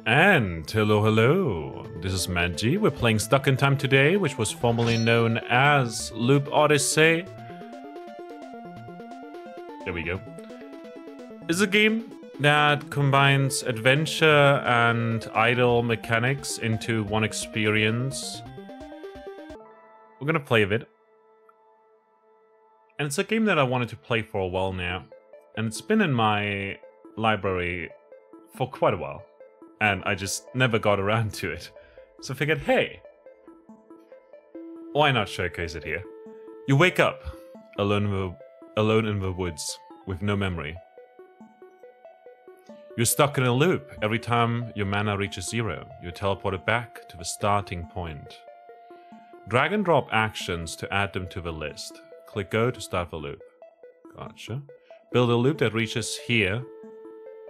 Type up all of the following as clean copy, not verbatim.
And hello, hello. This is Magi. We're playing Stuck in Time today, which was formerly known as Loop Odyssey. There we go. It's a game that combines adventure and idle mechanics into one experience. We're gonna play a bit. And it's a game that I wanted to play for a while now. And it's been in my library for quite a while. And I just never got around to it. So I figured, hey, why not showcase it here? You wake up, alone in the woods, with no memory. You're stuck in a loop. Every time your mana reaches 0, you're teleported back to the starting point. Drag and drop actions to add them to the list. Click go to start the loop. Gotcha. Build a loop that reaches here,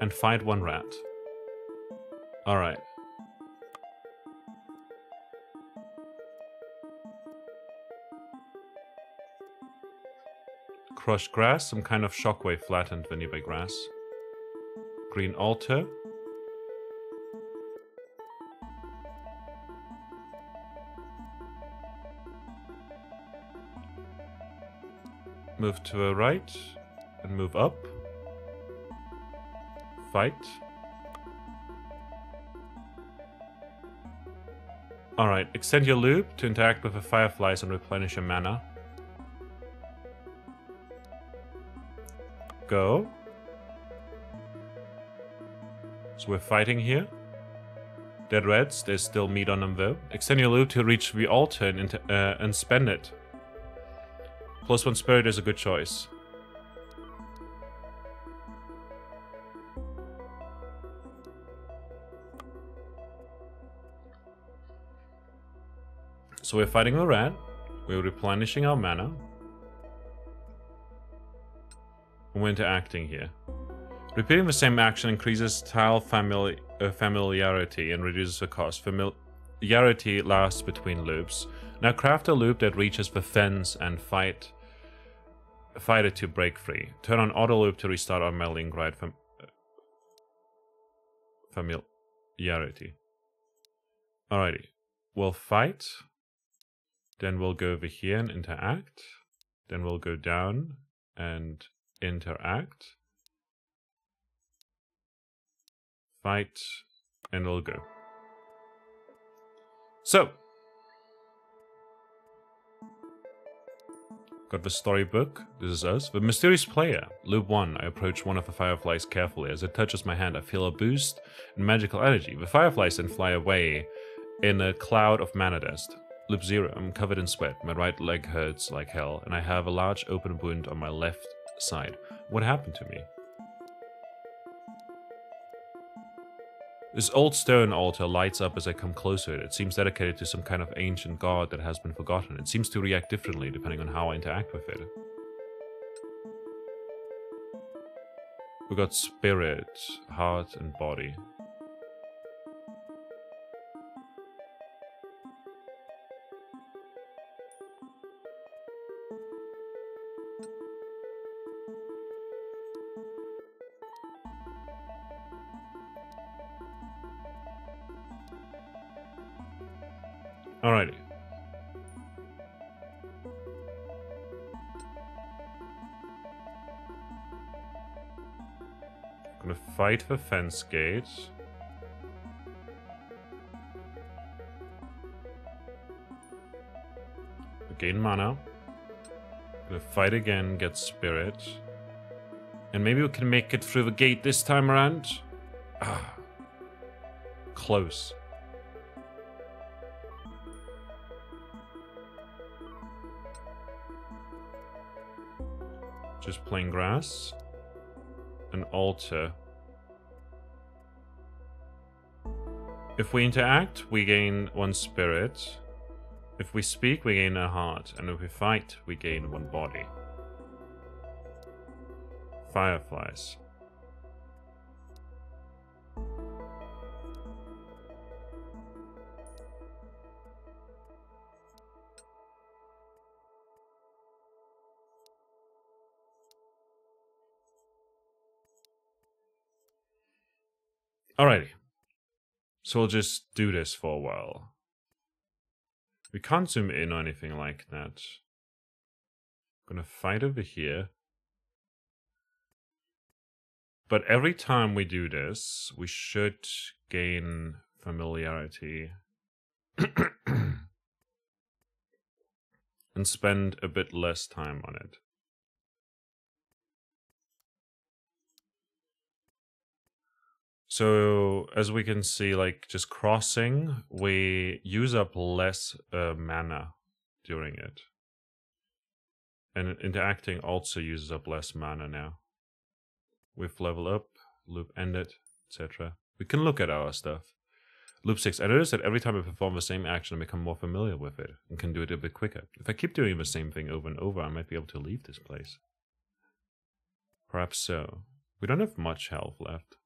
and fight one rat. Alright. Crushed grass, some kind of shockwave flattened the nearby grass. Green altar. Move to the right and move up. Fight. Alright, extend your loop to interact with the fireflies and replenish your mana. Go. So we're fighting here. Dead reds, there's still meat on them though. Extend your loop to reach the altar and spend it. +1 spirit is a good choice. So we're fighting the rat, we're replenishing our mana, and we're interacting here. Repeating the same action increases tile familiarity and reduces the cost. Familiarity lasts between loops. Now craft a loop that reaches the fence and fight it to break free. Turn on auto loop to restart automatically and grant familiarity. Alrighty, we'll fight. Then we'll go over here and interact. Then we'll go down and interact. Fight, and we'll go. So, got the storybook. This is us. The mysterious player. Loop 1. I approach one of the fireflies carefully. As it touches my hand, I feel a boost in magical energy. The fireflies then fly away in a cloud of mana dust. Loop 0. I'm covered in sweat. My right leg hurts like hell, and I have a large open wound on my left side. What happened to me? This old stone altar lights up as I come closer. It seems dedicated to some kind of ancient god that has been forgotten. It seems to react differently depending on how I interact with it. We got spirit, heart, and body. Alrighty. Gonna fight the fence gate. Gain mana. Gonna fight again, get spirit. And maybe we can make it through the gate this time around. Ah. Close. Just plain grass. An altar. If we interact, we gain 1 spirit. If we speak, we gain a heart. And if we fight, we gain 1 body. Fireflies. Alrighty. So we'll just do this for a while. We can't zoom in or anything like that. I'm gonna fight over here. But every time we do this, we should gain familiarity. And spend a bit less time on it. So, as we can see, like, just crossing, we use up less mana during it. And interacting also uses up less mana now. We've leveled up, loop ended, etc. We can look at our stuff. Loop 6. I noticed that every time I perform the same action, I become more familiar with it and can do it a bit quicker. If I keep doing the same thing over and over, I might be able to leave this place. Perhaps so. We don't have much health left.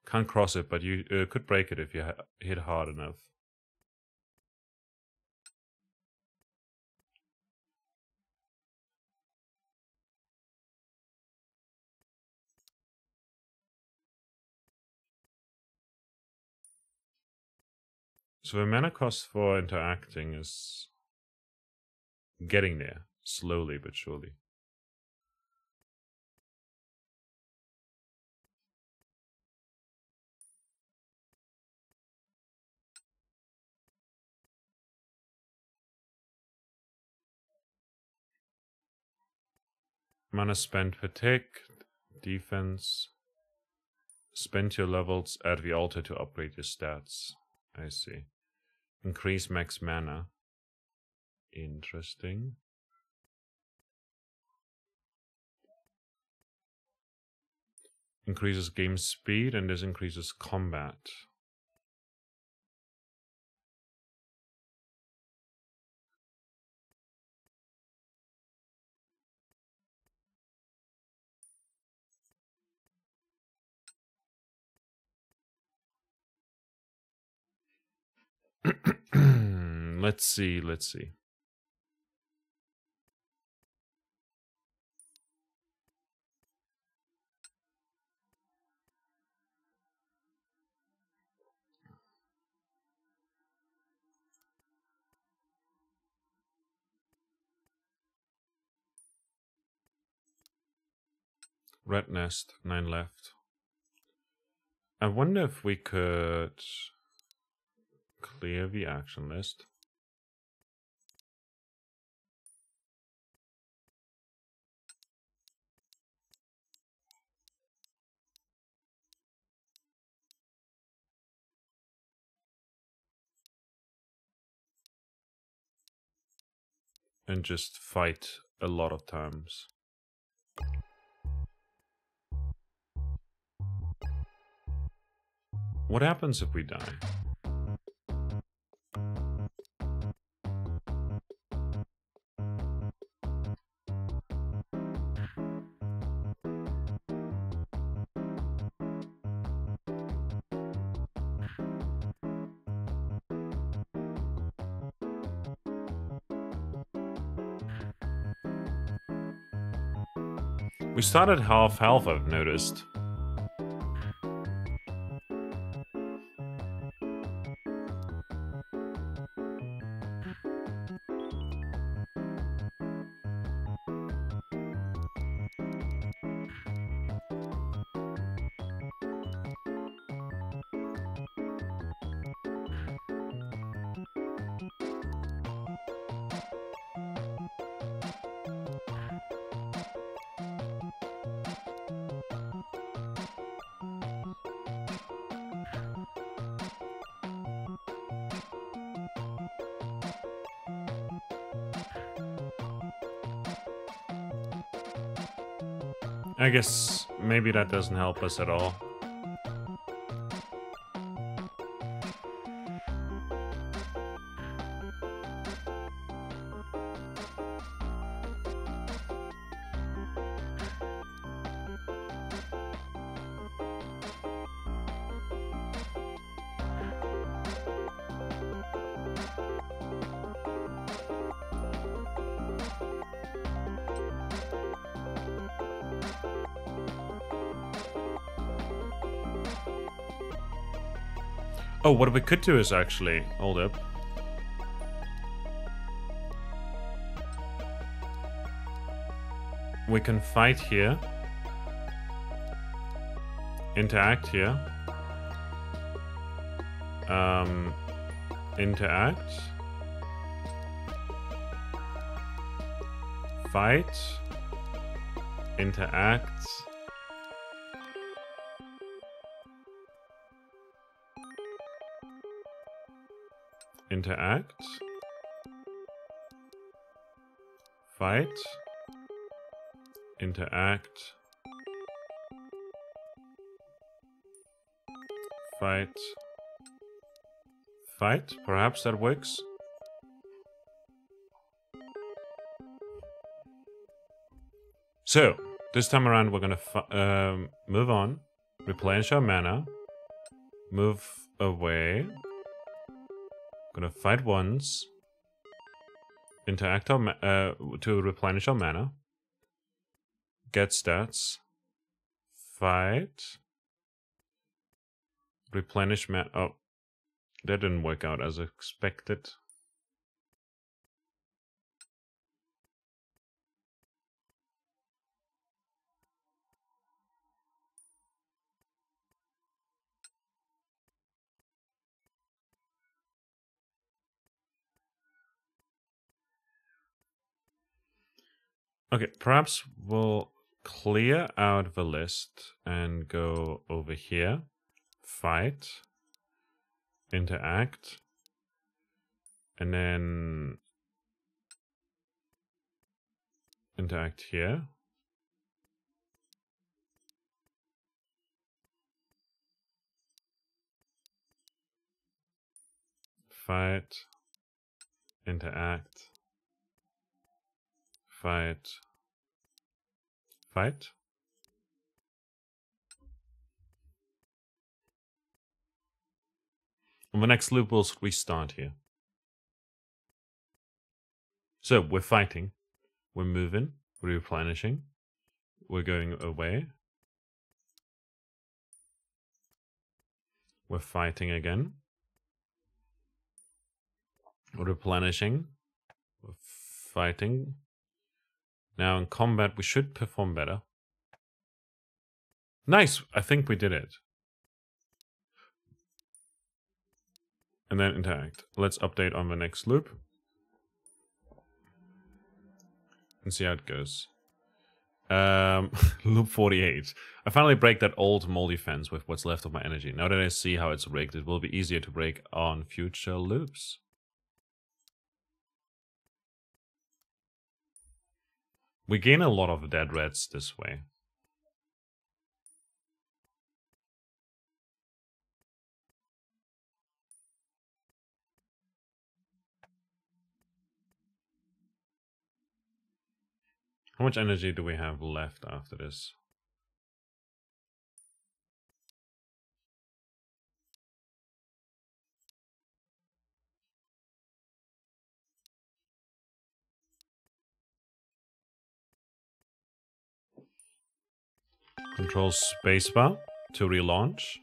Can't cross it, but you could break it if you hit hard enough. So the mana cost for interacting is getting there, slowly but surely. Mana spent per tick, defense. Spend your levels at the altar to upgrade your stats. I see. Increase max mana. Interesting. Increases game speed, and this increases combat. Let's see. Red nest, 9 left. I wonder if we could clear the action list. And just fight a lot of times. What happens if we die? We started half health, I've noticed. I guess maybe that doesn't help us at all. Oh, what we could do is actually... Hold up. We can fight here. Interact here. Interact. Fight. Interact. Interact. Fight. Interact. Fight. Fight. Perhaps that works. So, this time around we're gonna move on, replenish our mana, move away, gonna fight once, interact our to replenish our mana, get stats, fight, replenish mana. Oh, that didn't work out as expected. Okay, perhaps we'll clear out the list and go over here. Fight. Interact. And then interact here. Fight. Interact. Fight. Fight. On the next loop, we'll restart here. So, we're fighting. We're moving. We're replenishing. We're going away. We're fighting again. We're replenishing. We're fighting. Now in combat, we should perform better. Nice! I think we did it. And then interact. Let's update on the next loop. And see how it goes. Loop 48. I finally break that old moldy fence with what's left of my energy. Now that I see how it's rigged, it will be easier to break on future loops. We gain a lot of dead reds this way. How much energy do we have left after this? Control spacebar to relaunch.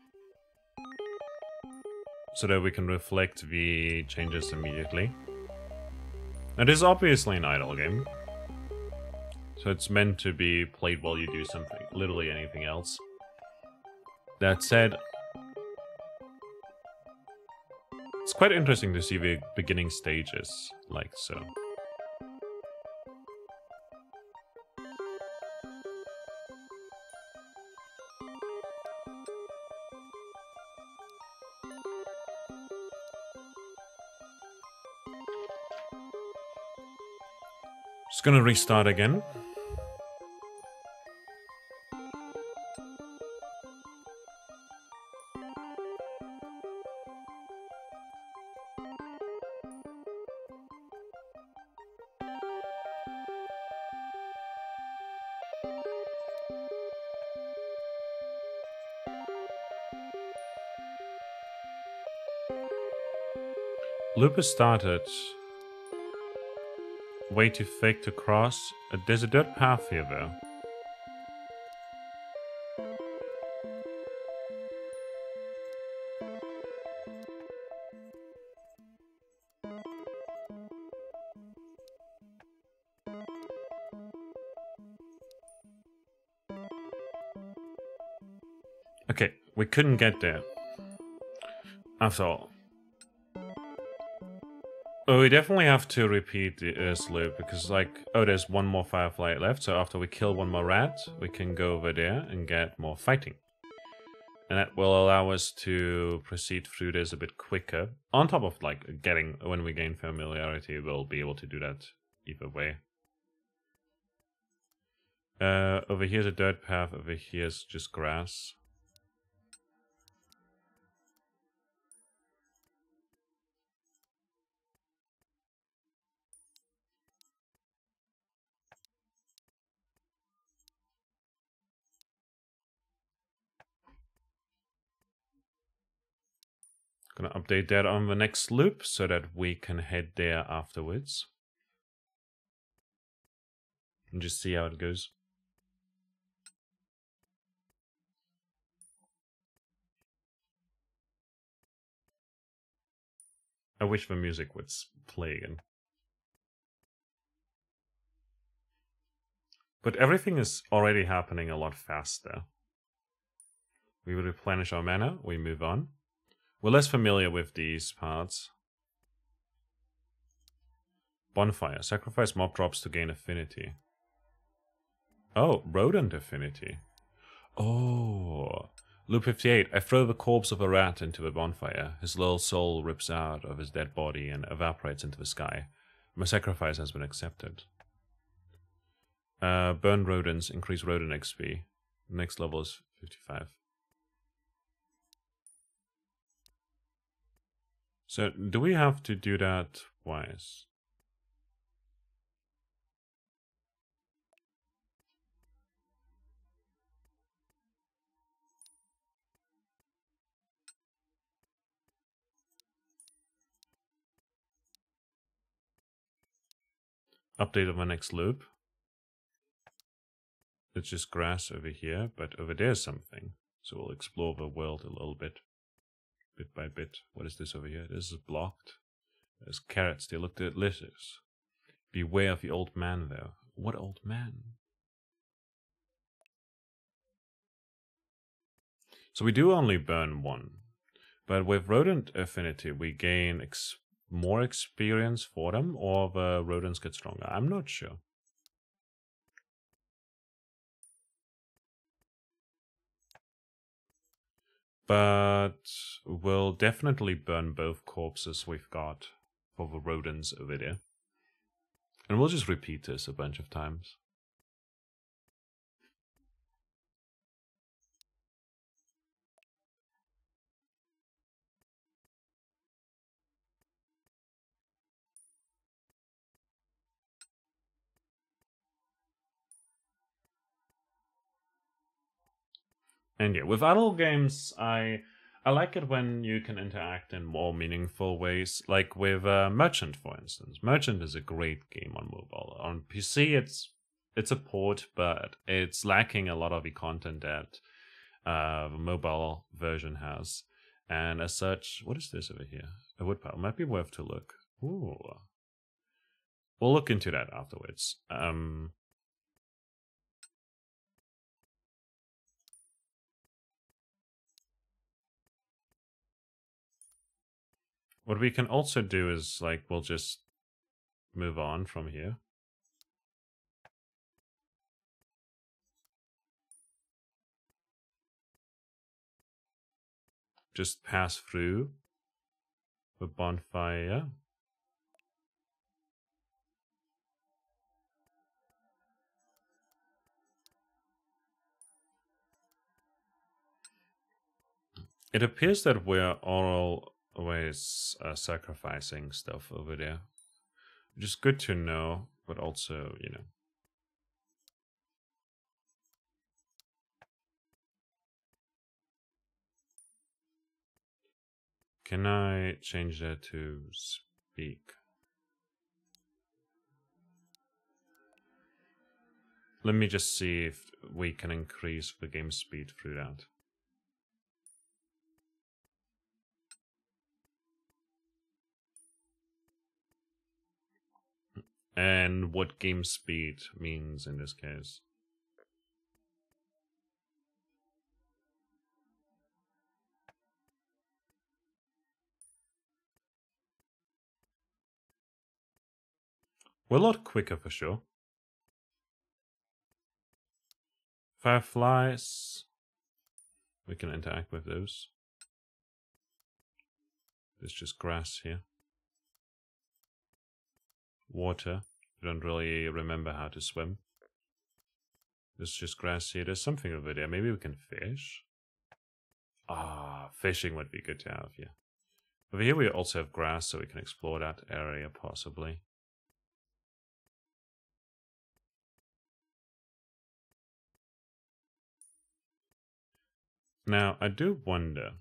So that we can reflect the changes immediately. Now this is obviously an idle game. So it's meant to be played while you do something, literally anything else. That said, it's quite interesting to see the beginning stages like so. Just gonna restart again. Loop has started. Way too thick to cross. There's a dirt path here though. Okay, we couldn't get there. After all. Oh, we definitely have to repeat this loop because, like, oh, there's one more firefly left. So after we kill one more rat, we can go over there and get more fighting. And that will allow us to proceed through this a bit quicker. On top of, like, getting, when we gain familiarity, we'll be able to do that either way. Over here's a dirt path, over here's just grass. Gonna update that on the next loop so that we can head there afterwards. And just see how it goes. I wish the music would play again. But everything is already happening a lot faster. We will replenish our mana, we move on. We're less familiar with these parts. Bonfire. Sacrifice mob drops to gain affinity. Oh, rodent affinity. Oh. Loop 58. I throw the corpse of a rat into the bonfire. His little soul rips out of his dead body and evaporates into the sky. My sacrifice has been accepted. Burn rodents, increase rodent XP. Next level is 55. So, do we have to do that twice? Update of my next loop. It's just grass over here, but over there's something. So we'll explore the world a little bit by bit. What is this over here? This is blocked. There's carrots, they look delicious. Beware of the old man, though. What old man? So we do only burn one. But with rodent affinity, we gain more experience for them, or the rodents get stronger. I'm not sure. But we'll definitely burn both corpses we've got for the rodents over there. And we'll just repeat this a bunch of times. And yeah, with idle games, I like it when you can interact in more meaningful ways, like with Merchant, for instance. Merchant is a great game on mobile. On PC, it's a port, but it's lacking a lot of the content that the mobile version has. And as such, what is this over here? A woodpile. Might be worth to look. Ooh. We'll look into that afterwards. What we can also do is, like, we'll just move on from here. Just pass through the bonfire. It appears that we're always sacrificing stuff over there. Which is good to know, but also, you know. Can I change that to speak? Let me just see if we can increase the game speed through that. And what game speed means in this case. We're a lot quicker for sure. Fireflies. We can interact with those. There's just grass here. Water. I don't really remember how to swim. There's just grass here. There's something over there. Maybe we can fish. Ah, fishing would be good to have, yeah. Over here we also have grass, so we can explore that area possibly. Now, I do wonder,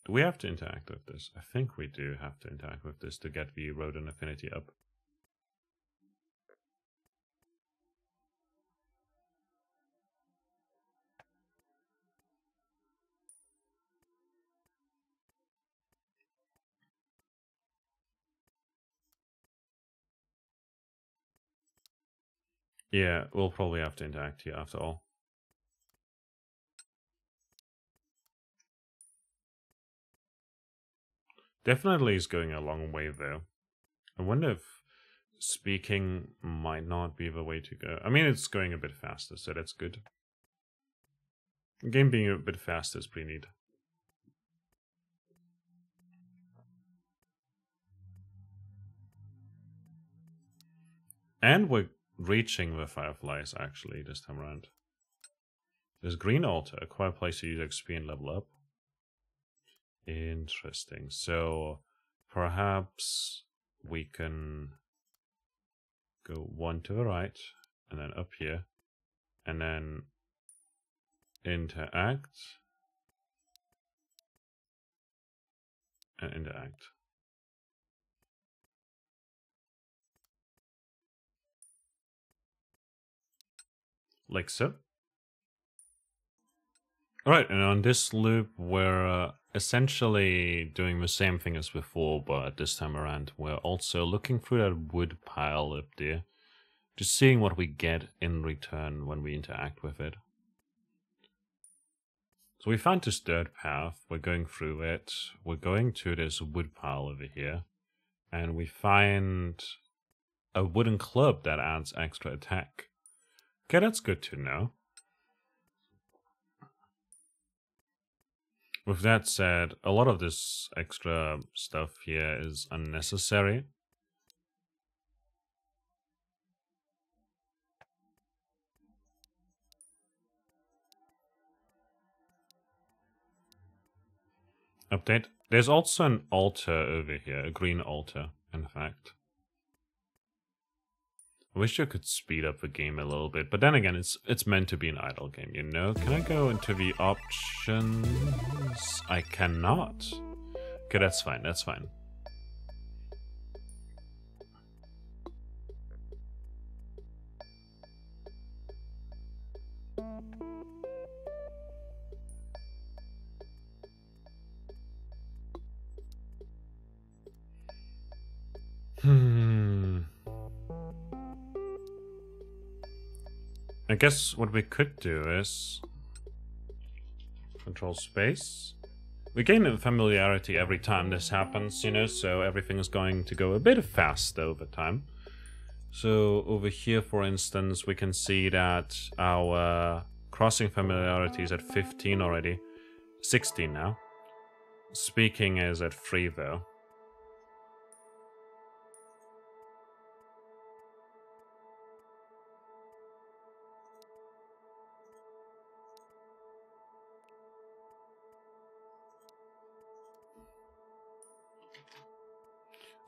do we have to interact with this? I think we do have to interact with this to get the rodent affinity up. Yeah, we'll probably have to interact here after all. Definitely is going a long way though. I wonder if speaking might not be the way to go. I mean, it's going a bit faster, so that's good. The game being a bit faster is pretty neat. And we're reaching the fireflies actually this time around. There's green altar, acquire place to use XP and level up. Interesting. So perhaps we can go one to the right and then up here and then interact and interact. Like so. Alright, and on this loop we're essentially doing the same thing as before, but this time around we're also looking through that wood pile up there. Just seeing what we get in return when we interact with it. So we found this dirt path, we're going through it, we're going to this wood pile over here, and we find a wooden club that adds extra attack. Okay, that's good to know. With that said, a lot of this extra stuff here is unnecessary. Update. There's also an altar over here, a green altar, in fact. I wish I could speed up the game a little bit, but then again, it's meant to be an idle game, you know? Can I go into the options? I cannot. Okay, that's fine, that's fine. I guess what we could do is control space. We gain familiarity every time this happens, you know, so everything is going to go a bit fast over time. So over here, for instance, we can see that our crossing familiarity is at 15 already. 16 now. Speaking is at 3 though.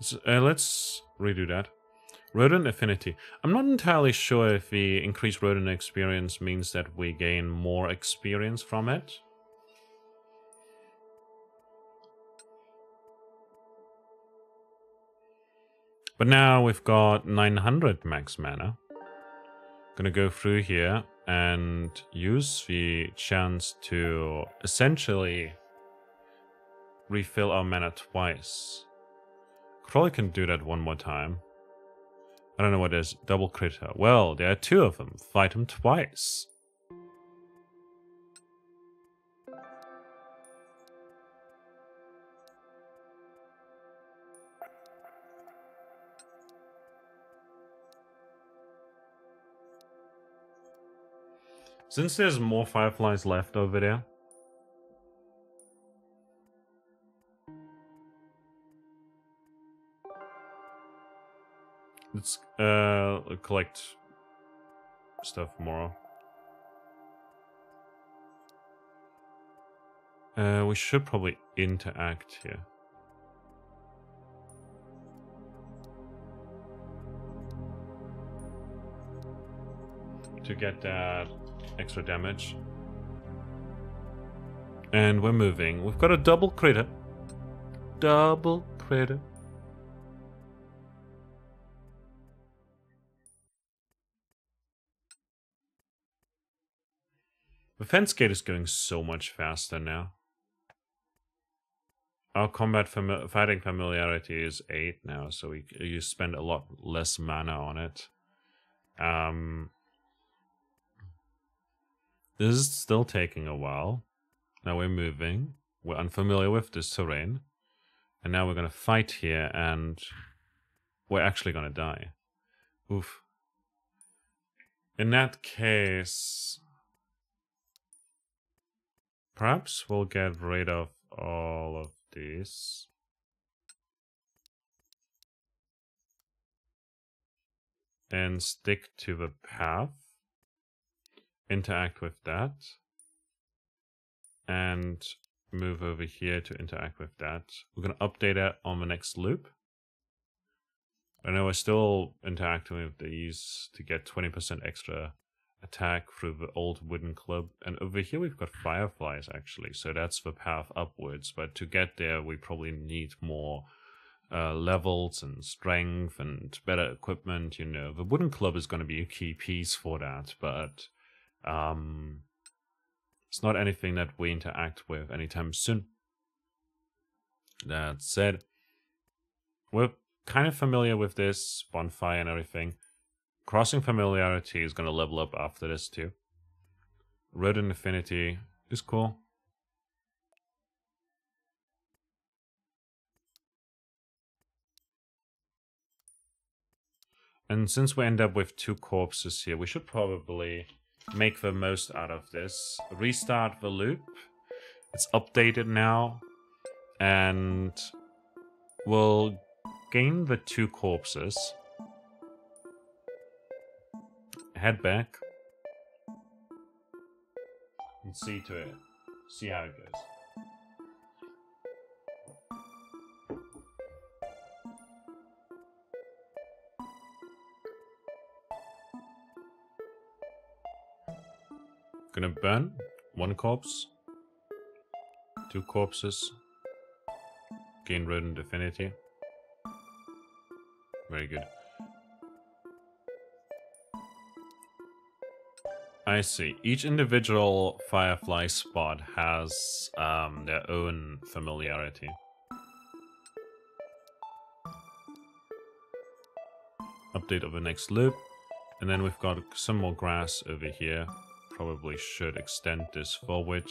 So, let's redo that. Rodent affinity. I'm not entirely sure if the increased rodent experience means that we gain more experience from it. But now we've got 900 max mana. Gonna go through here and use the chance to essentially refill our mana twice. Probably can do that one more time. I don't know what it is. Double critter. Well, there are 2 of them. Fight them twice. Since there's more fireflies left over there, let's collect stuff more. We should probably interact here. To get that extra damage. And we're moving. We've got a double critter. Double critter. The fence gate is going so much faster now. Our combat fighting familiarity is 8 now, so you spend a lot less mana on it. This is still taking a while. Now we're moving. We're unfamiliar with this terrain. And now we're going to fight here, and we're actually going to die. Oof. In that case, perhaps we'll get rid of all of these. And stick to the path. Interact with that. And move over here to interact with that. We're going to update that on the next loop. I know we're still interacting with these to get 20% extra attack through the old wooden club. And over here we've got fireflies actually, so that's the path upwards. But to get there we probably need more levels and strength and better equipment. You know, the wooden club is going to be a key piece for that, but it's not anything that we interact with anytime soon. That said, we're kind of familiar with this bonfire and everything. Crossing familiarity is going to level up after this too. Rodent affinity is cool. And since we end up with 2 corpses here, we should probably make the most out of this. Restart the loop. It's updated now. And we'll gain the 2 corpses. Head back. And see to it. See how it goes. Gonna burn 1 corpse, 2 corpses, gain rodent affinity. Very good. I see. Each individual firefly spot has their own familiarity. Update of the next loop, and then we've got some more grass over here. Probably should extend this forward.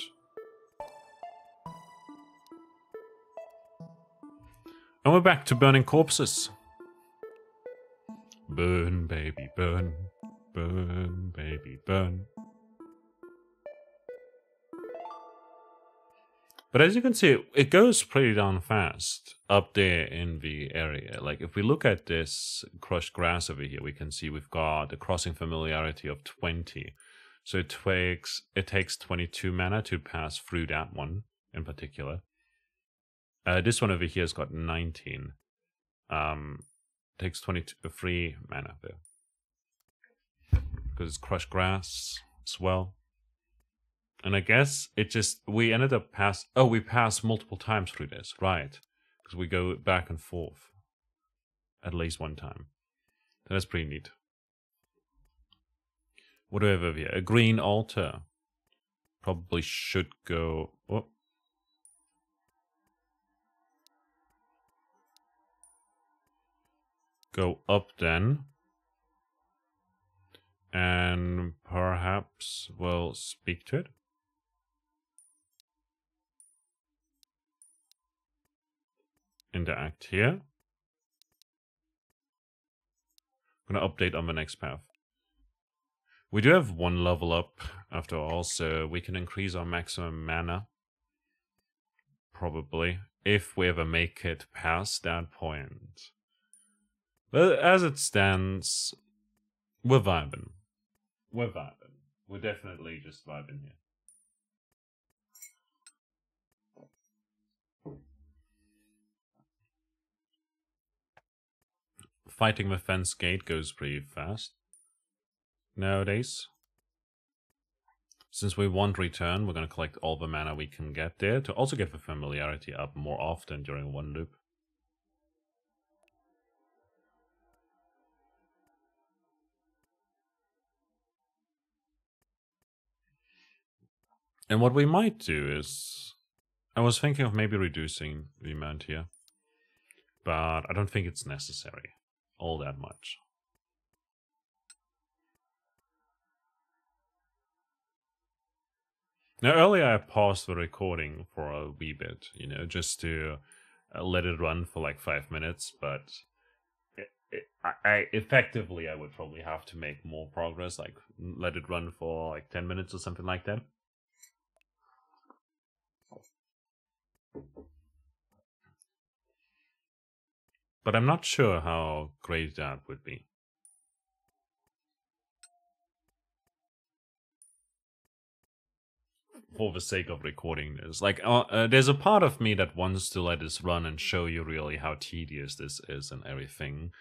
And we're back to burning corpses. Burn, baby, burn. Burn, baby, burn. But as you can see, it goes pretty darn fast up there in the area. Like, if we look at this crushed grass over here, we can see we've got a crossing familiarity of 20. So it takes 22 mana to pass through that one in particular. This one over here has got 19. Takes 23 mana there. Because it's crushed grass as well. And I guess it just, we ended up we passed multiple times through this, right? Because we go back and forth at least one time. So that's pretty neat. What do we have over here? A green altar. Probably should go... Oh. Go up then. And perhaps we'll speak to it. Interact here. I'm gonna update on the next path. We do have one level up after all, so we can increase our maximum mana. Probably, if we ever make it past that point. But as it stands, we're vibing. We're vibing. We're definitely just vibing here. Fighting the fence gate goes pretty fast nowadays. Since we won't return, we're going to collect all the mana we can get there to also get the familiarity up more often during one loop. And what we might do is, I was thinking of maybe reducing the amount here, but I don't think it's necessary all that much. Now, earlier I paused the recording for a wee bit, you know, just to let it run for like 5 minutes, but I effectively I would probably have to make more progress, like let it run for like 10 minutes or something like that. But I'm not sure how great that would be. For the sake of recording this. Like, there's a part of me that wants to let this run and show you really how tedious this is and everything.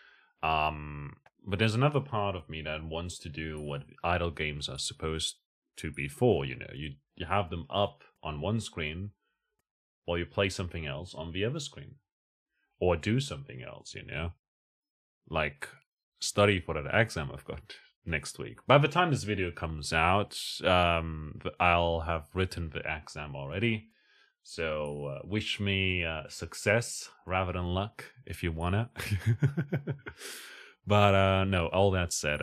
But there's another part of me that wants to do what idle games are supposed to be for, you know. You have them up on one screen while you play something else on the other screen. Or do something else, you know. Like, study for that exam I've got next week. By the time this video comes out, I'll have written the exam already. So wish me success rather than luck if you wanna. But no, all that said,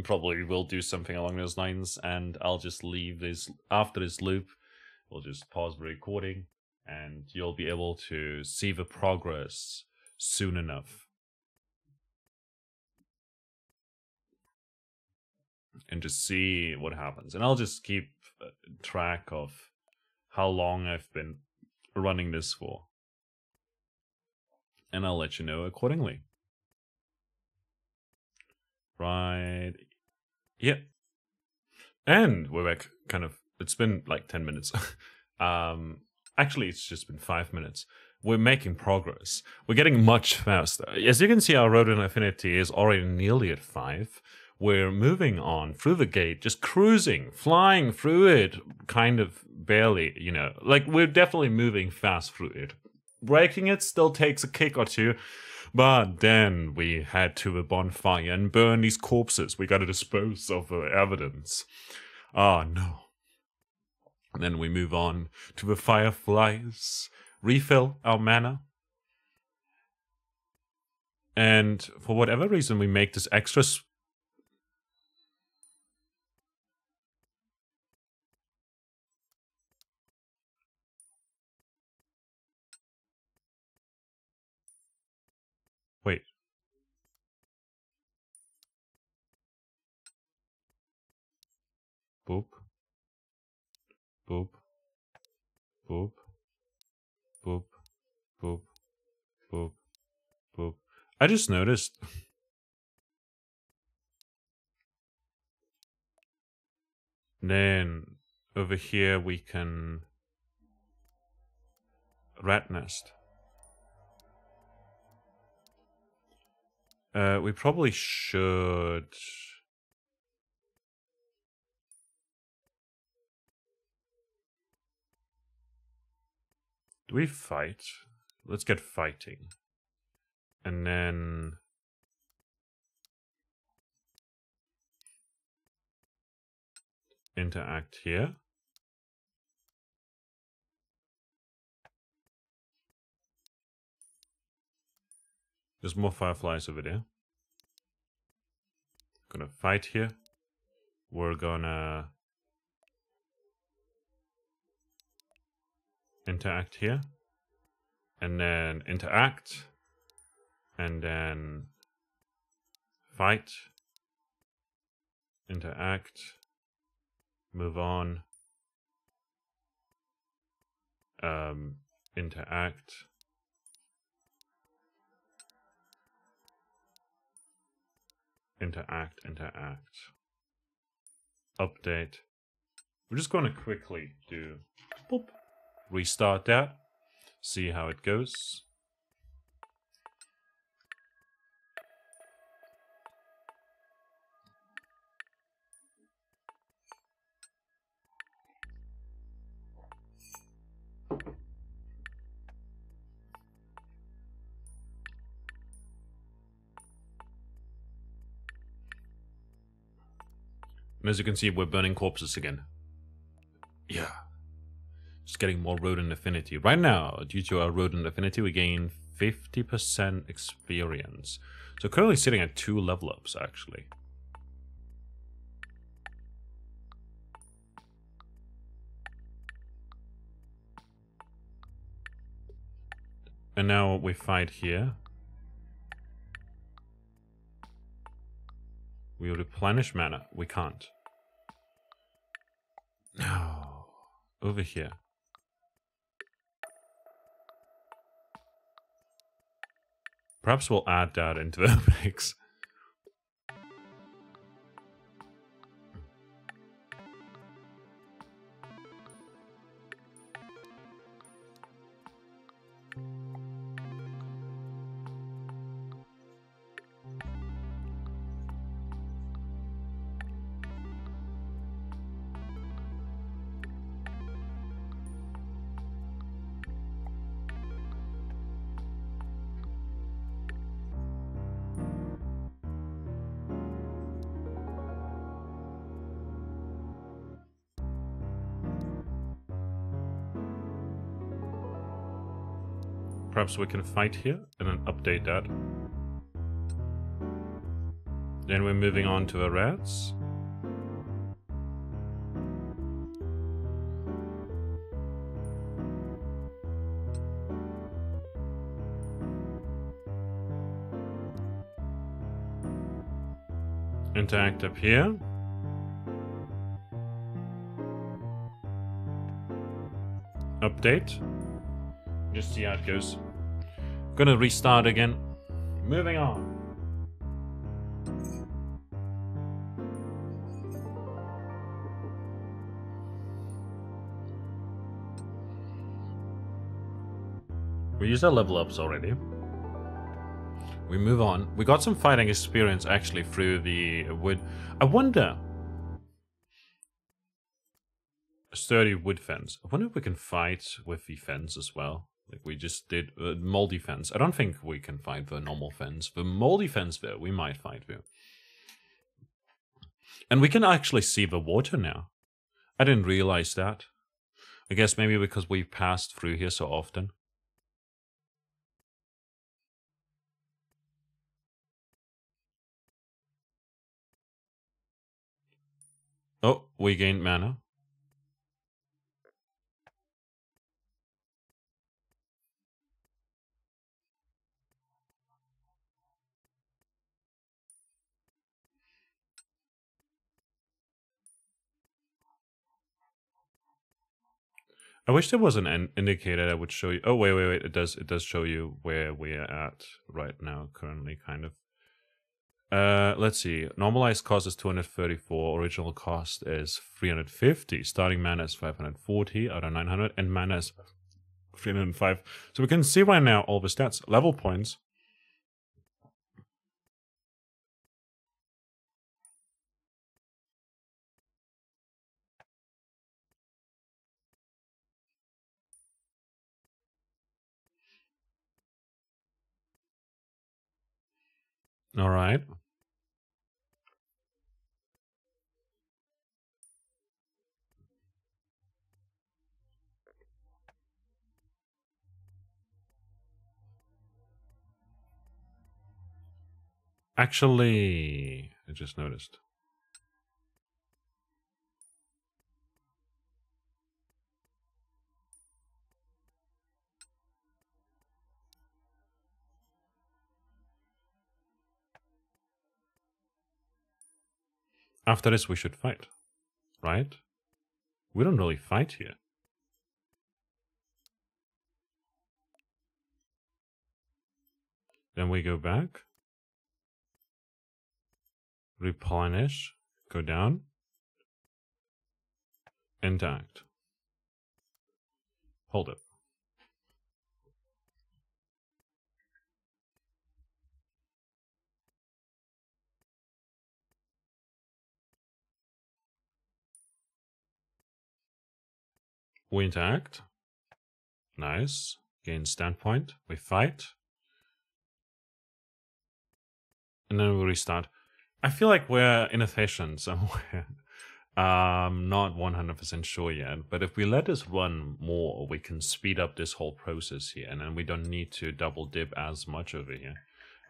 probably will do something along those lines, and I'll just leave this after this loop. We'll just pause the recording, and you'll be able to see the progress soon enough. And just see what happens. And I'll just keep track of how long I've been running this for. And I'll let you know accordingly. Right. Yep. And we're back, kind of, it's been like 10 minutes. Actually, it's just been 5 minutes. We're making progress. We're getting much faster. As you can see, our Road in Affinity is already nearly at 5. We're moving on through the gate, just cruising, flying through it, kind of barely, you know. Like, we're definitely moving fast through it. Breaking it still takes a kick or two, but then we head to the bonfire and burn these corpses. We gotta dispose of the evidence. Ah, no. And then we move on to the fireflies, refill our mana. And for whatever reason, we make this extra... Wait. Boop. Boop. Boop. Boop. Boop. Boop. Boop. I just noticed. Then over here we can rat nest. We probably should... Do we fight? Let's get fighting. And then... interact here. There's more fireflies over there. Gonna fight here. We're gonna interact here. And then interact. And then fight. Interact. Move on. Interact. Interact. Update. We're just going to quickly do boop, restart that, see how it goes. And as you can see, we're burning corpses again. Yeah. Just getting more rodent affinity. Right now, due to our rodent affinity, we gain 50% experience. So currently sitting at 2 level ups, actually. And now we fight here. We replenish mana. We can't. No. Over here. Perhaps we'll add that into the mix. Perhaps we can fight here and then update that. Then we're moving on to a rats. Interact up here. Update. Just see how it goes. Gonna restart again. Moving on. We used our level ups already. We move on. We got some fighting experience actually through the wood. I wonder. A sturdy wood fence. I wonder if we can fight with the fence as well. Like we just did moldy fence. I don't think we can fight the normal fence. The moldy fence though, we might fight with. And we can actually see the water now. I didn't realize that. I guess maybe because we've passed through here so often. Oh, we gained mana. I wish there was an indicator that would show you. Oh, wait. It does show you where we are at right now, currently, kind of. Let's see. Normalized cost is 234. Original cost is 350. Starting mana is 540 out of 900. And mana is 305. So we can see right now all the stats. Level points. All right. Actually, I just noticed. After this, we should fight, right? We don't really fight here. Then we go back. Replenish. Go down. Interact. Hold it. We interact. Nice. Gain standpoint. We fight. And then we restart. I feel like we're inefficient somewhere. Not 100% sure yet. But if we let this run more, we can speed up this whole process here. And then we don't need to double dip as much over here,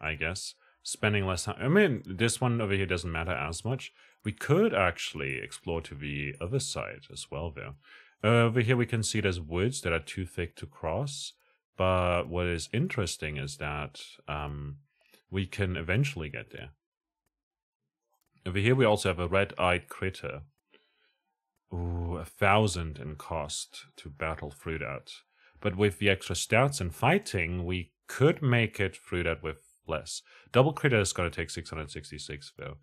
I guess. Spending less time. I mean, this one over here doesn't matter as much. We could actually explore to the other side as well, though. Over here we can see there's woods that are too thick to cross, but what is interesting is that we can eventually get there. Over here we also have a red-eyed critter. Ooh, 1,000 in cost to battle through that. But with the extra stats and fighting, we could make it through that with less. Double critter is going to take 666 though.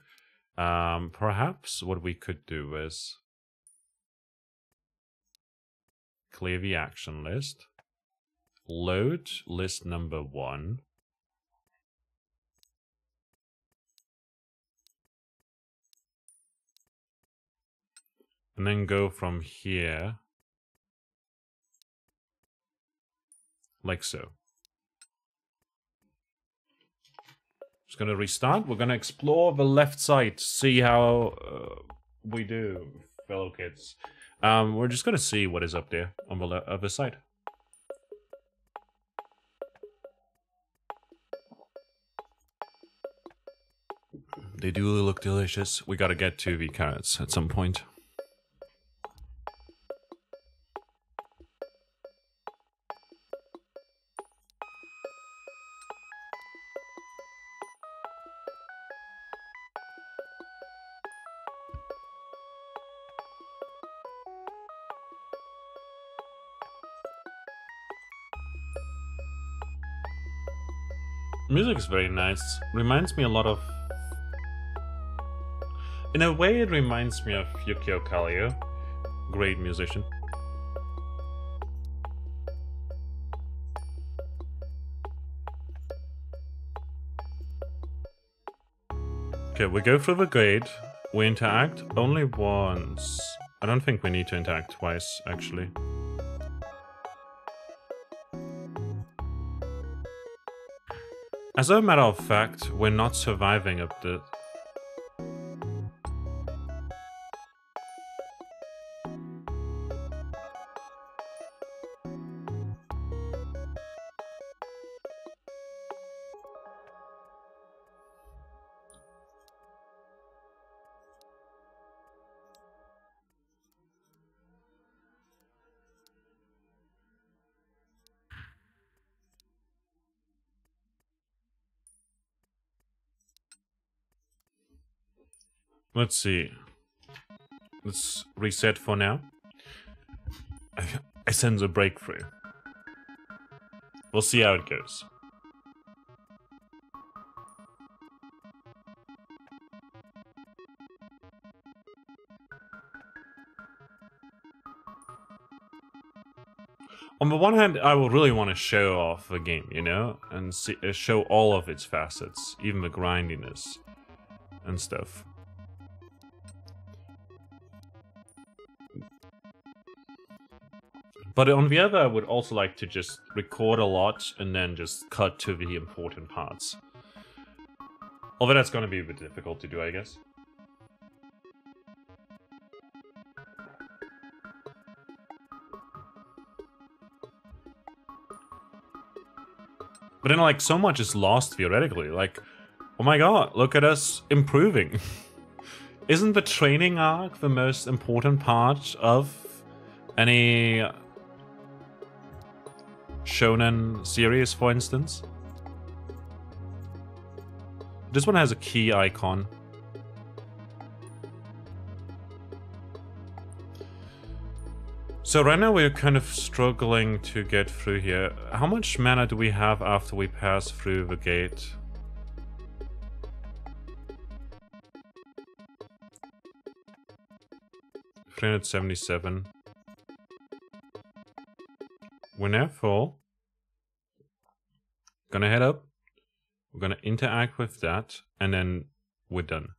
Perhaps what we could do is clear the action list, load list number 1, and then go from here like so. Just gonna restart. We're gonna explore the left side, see how we do, fellow kids. We're just gonna see what is up there on the other side. They do look delicious. We gotta get to the carrots at some point. Music is very nice. Reminds me a lot of... In a way, it reminds me of Yukio Kallio. Great musician. Okay, we go through the gate. We interact only once. I don't think we need to interact twice, actually. As a matter of fact, we're not surviving up the... Let's see. Let's reset for now. I sense a breakthrough. We'll see how it goes. On the one hand, I would really want to show off the game, you know? And see, show all of its facets, even the grindiness and stuff. But on the other, I would also like to just record a lot and then just cut to the important parts. Although that's going to be a bit difficult to do, I guess. But then, like, so much is lost theoretically. Like, oh my god, look at us improving. Isn't the training arc the most important part of any shonen series, for instance? This one has a key icon. So right now we're kind of struggling to get through here. How much mana do we have after we pass through the gate? $377. We're now full. Gonna head up. We're gonna interact with that, and then we're done.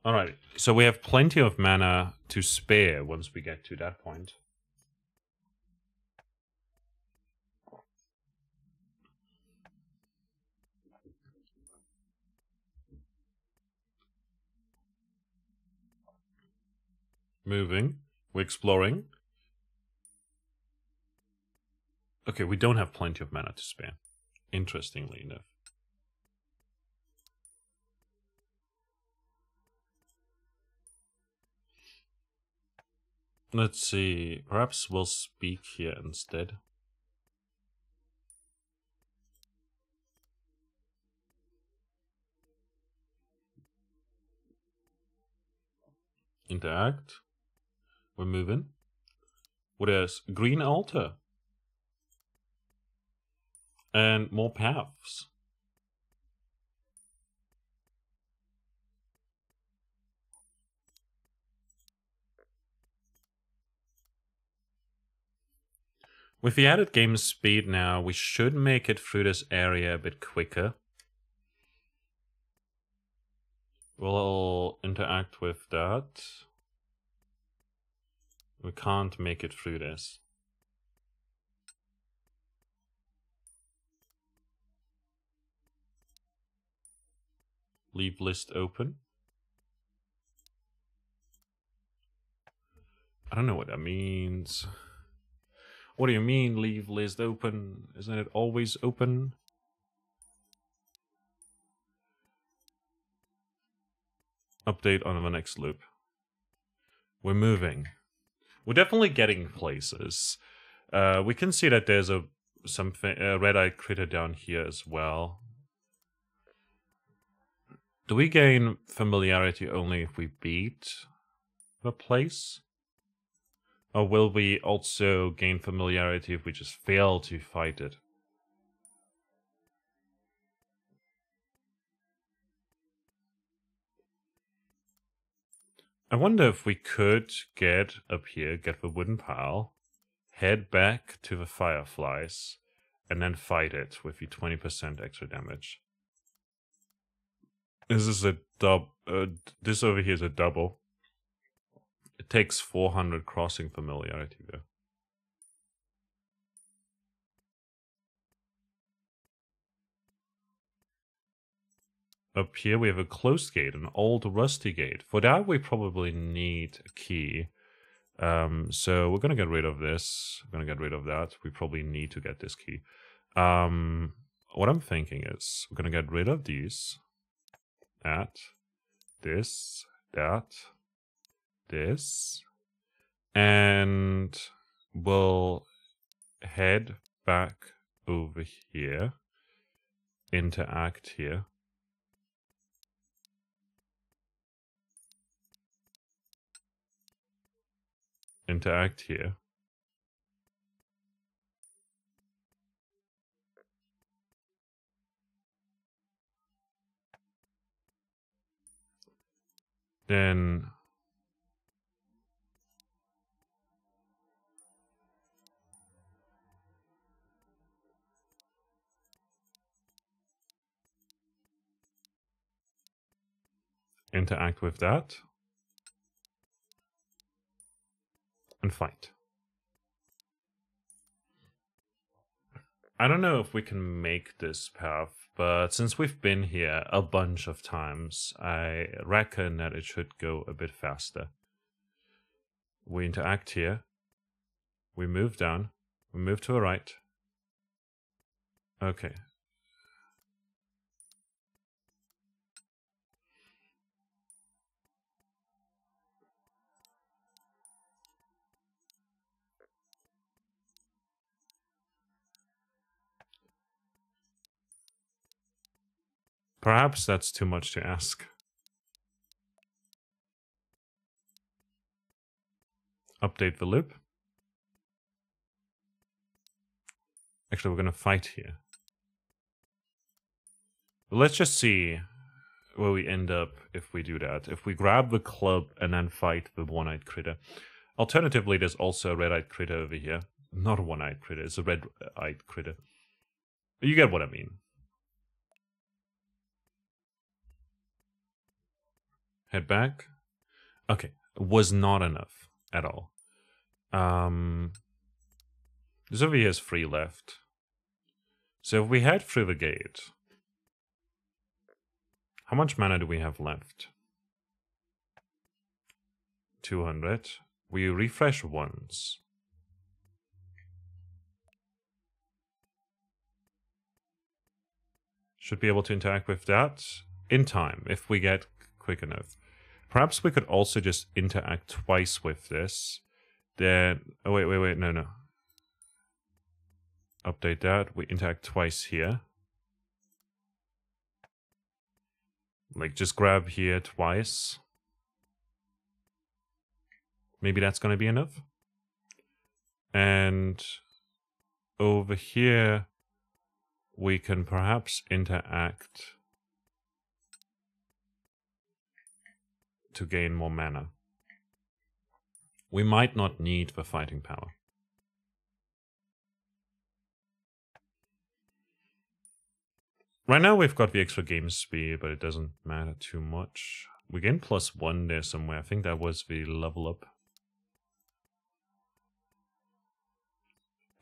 Alright, so we have plenty of mana to spare once we get to that point. Moving. We're exploring. Okay, we don't have plenty of mana to spare. Interestingly enough. Let's see. Perhaps we'll speak here instead. Interact. We're moving. What else? Green altar. And more paths. With the added game speed now, we should make it through this area a bit quicker. We'll interact with that. We can't make it through this. Leave list open. I don't know what that means. What do you mean, leave list open? Isn't it always open? Update on the next loop. We're moving. We're definitely getting places. We can see that there's a red-eyed critter down here as well. Do we gain familiarity only if we beat the place? Or will we also gain familiarity if we just fail to fight it? I wonder if we could get up here, get the wooden pile, head back to the fireflies, and then fight it with the 20% extra damage. This is a this over here is a double. It takes 400 crossing familiarity though. Up here we have a closed gate, an old rusty gate. For that we probably need a key. So we're gonna get rid of this. We're gonna get rid of that. We probably need to get this key. What I'm thinking is we're gonna get rid of these. That. This. That. This. And we'll head back over here. Interact here. Interact here. Then interact with that. And fight. I don't know if we can make this path, but since we've been here a bunch of times, I reckon that it should go a bit faster. We interact here. We move down. We move to the right. Okay. Perhaps that's too much to ask. Update the loop. Actually, we're going to fight here. But let's just see where we end up if we do that. If we grab the club and then fight the one-eyed critter. Alternatively, there's also a red-eyed critter over here. Not a one-eyed critter, it's a red-eyed critter. You get what I mean. Head back. Okay, was not enough at all. This over here is 3 left. So if we head through the gate, how much mana do we have left? 200. We refresh once. Should be able to interact with that in time, if we get quick enough. Perhaps we could also just interact twice with this. Then, oh wait, no. Update that, we interact twice here. Like, just grab here twice. Maybe that's gonna be enough. And over here, we can perhaps interact to gain more mana. We might not need the fighting power. Right now we've got the extra game speed, but it doesn't matter too much. We gain +1 there somewhere. I think that was the level up.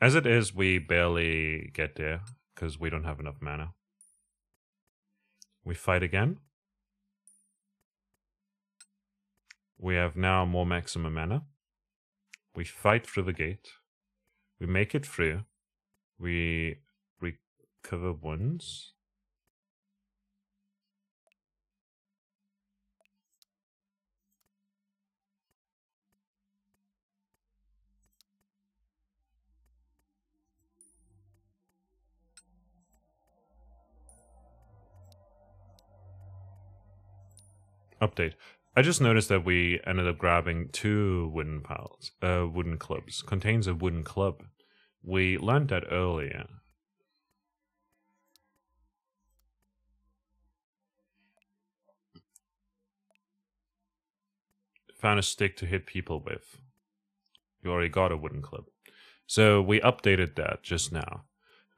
As it is, we barely get there, because we don't have enough mana. We fight again. We have now more maximum mana. We fight through the gate. We make it through. We recover once. Update. I just noticed that we ended up grabbing 2 wooden clubs. Contains a wooden club. We learned that earlier. Found a stick to hit people with. You already got a wooden club. So we updated that just now.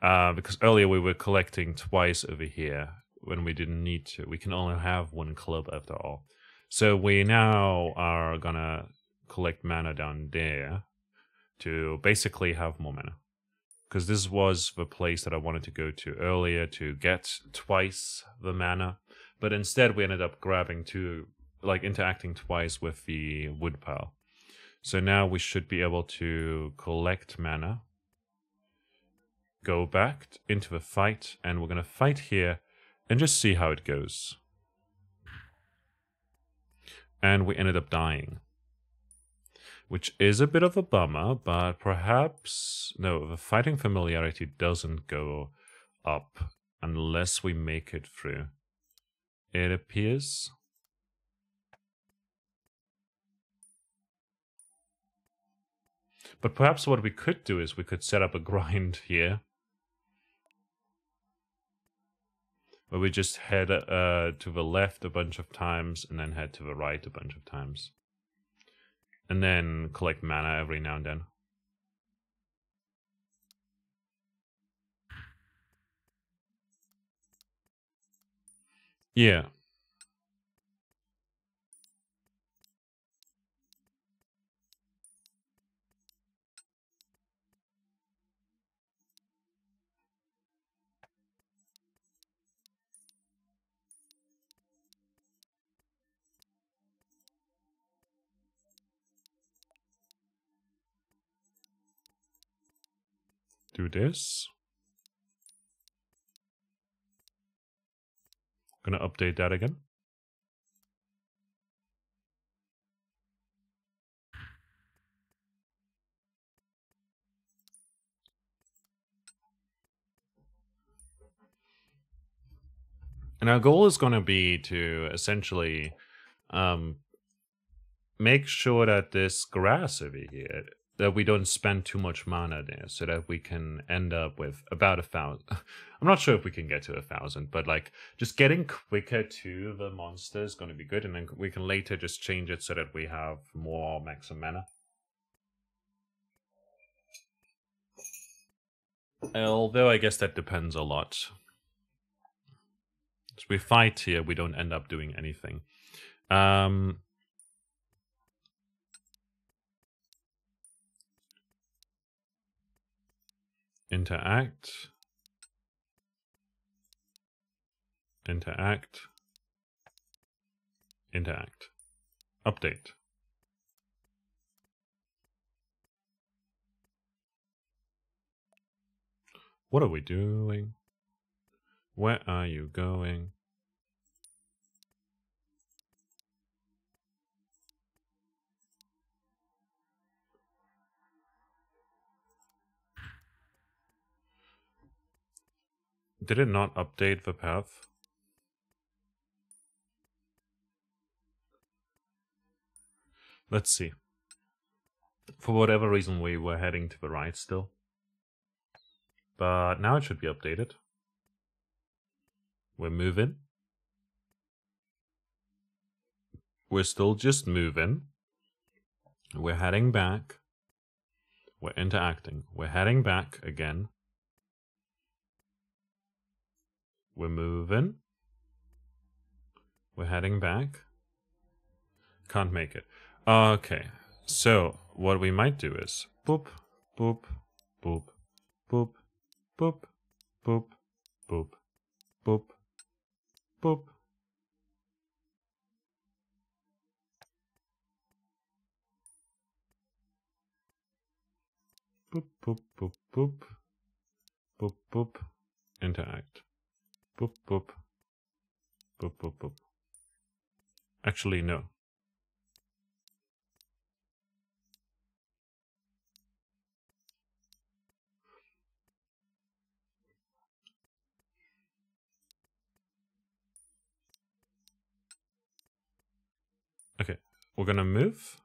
Because earlier we were collecting twice over here when we didn't need to. We can only have 1 club after all. So we now are gonna collect mana down there to basically have more mana. Because this was the place that I wanted to go to earlier to get twice the mana. But instead we ended up grabbing 2, like interacting twice with the wood pile. So now we should be able to collect mana. Go back into the fight, and we're gonna fight here and just see how it goes. And we ended up dying. Which is a bit of a bummer, but perhaps... No, the fighting familiarity doesn't go up unless we make it through. It appears. But perhaps what we could do is we could set up a grind here. Where we just head to the left a bunch of times and then head to the right a bunch of times. And then collect mana every now and then. Yeah. Do this. Gonna update that again. And our goal is going to be to essentially make sure that this grass over here, that we don't spend too much mana there, so that we can end up with about 1,000. I'm not sure if we can get to 1,000, but like just getting quicker to the monster is going to be good, and then we can later just change it so that we have more maximum mana. Although I guess that depends a lot. As we fight here, we don't end up doing anything. Interact. Interact. Interact. Update. What are we doing? Where are you going? Did it not update the path? Let's see. For whatever reason, we were heading to the right still. But now it should be updated. We're moving. We're still just moving. We're heading back. We're interacting. We're heading back again. We're moving. We're heading back. Can't make it. Okay, so what we might do is boop, boop, boop, boop, boop, boop, boop, boop, boop. Boop, boop, boop, boop, boop, boop, interact. Boop, boop, boop, boop, boop. Actually, no. Okay, we're gonna move.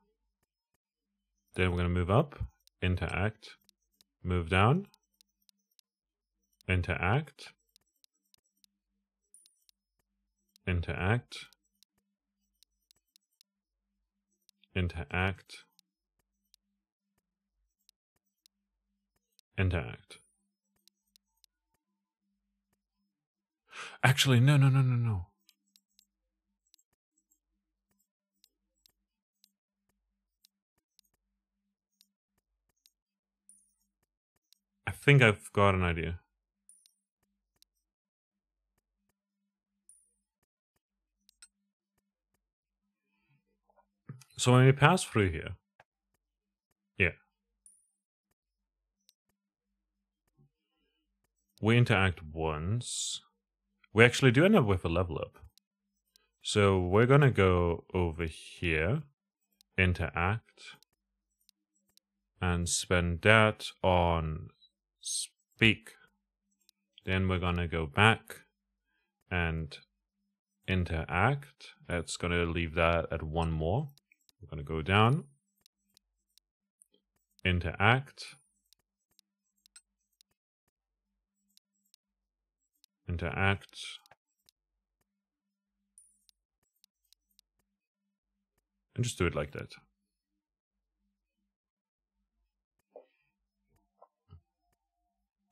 Then we're gonna move up, interact, move down, interact, interact, interact, interact. Actually, no. I think I've got an idea. So when we pass through here, yeah, we interact once. We actually do end up with a level up. So we're gonna go over here, interact, and spend that on speak. Then we're gonna go back and interact. That's gonna leave that at 1 more. We're gonna go down, interact, interact, and just do it like that.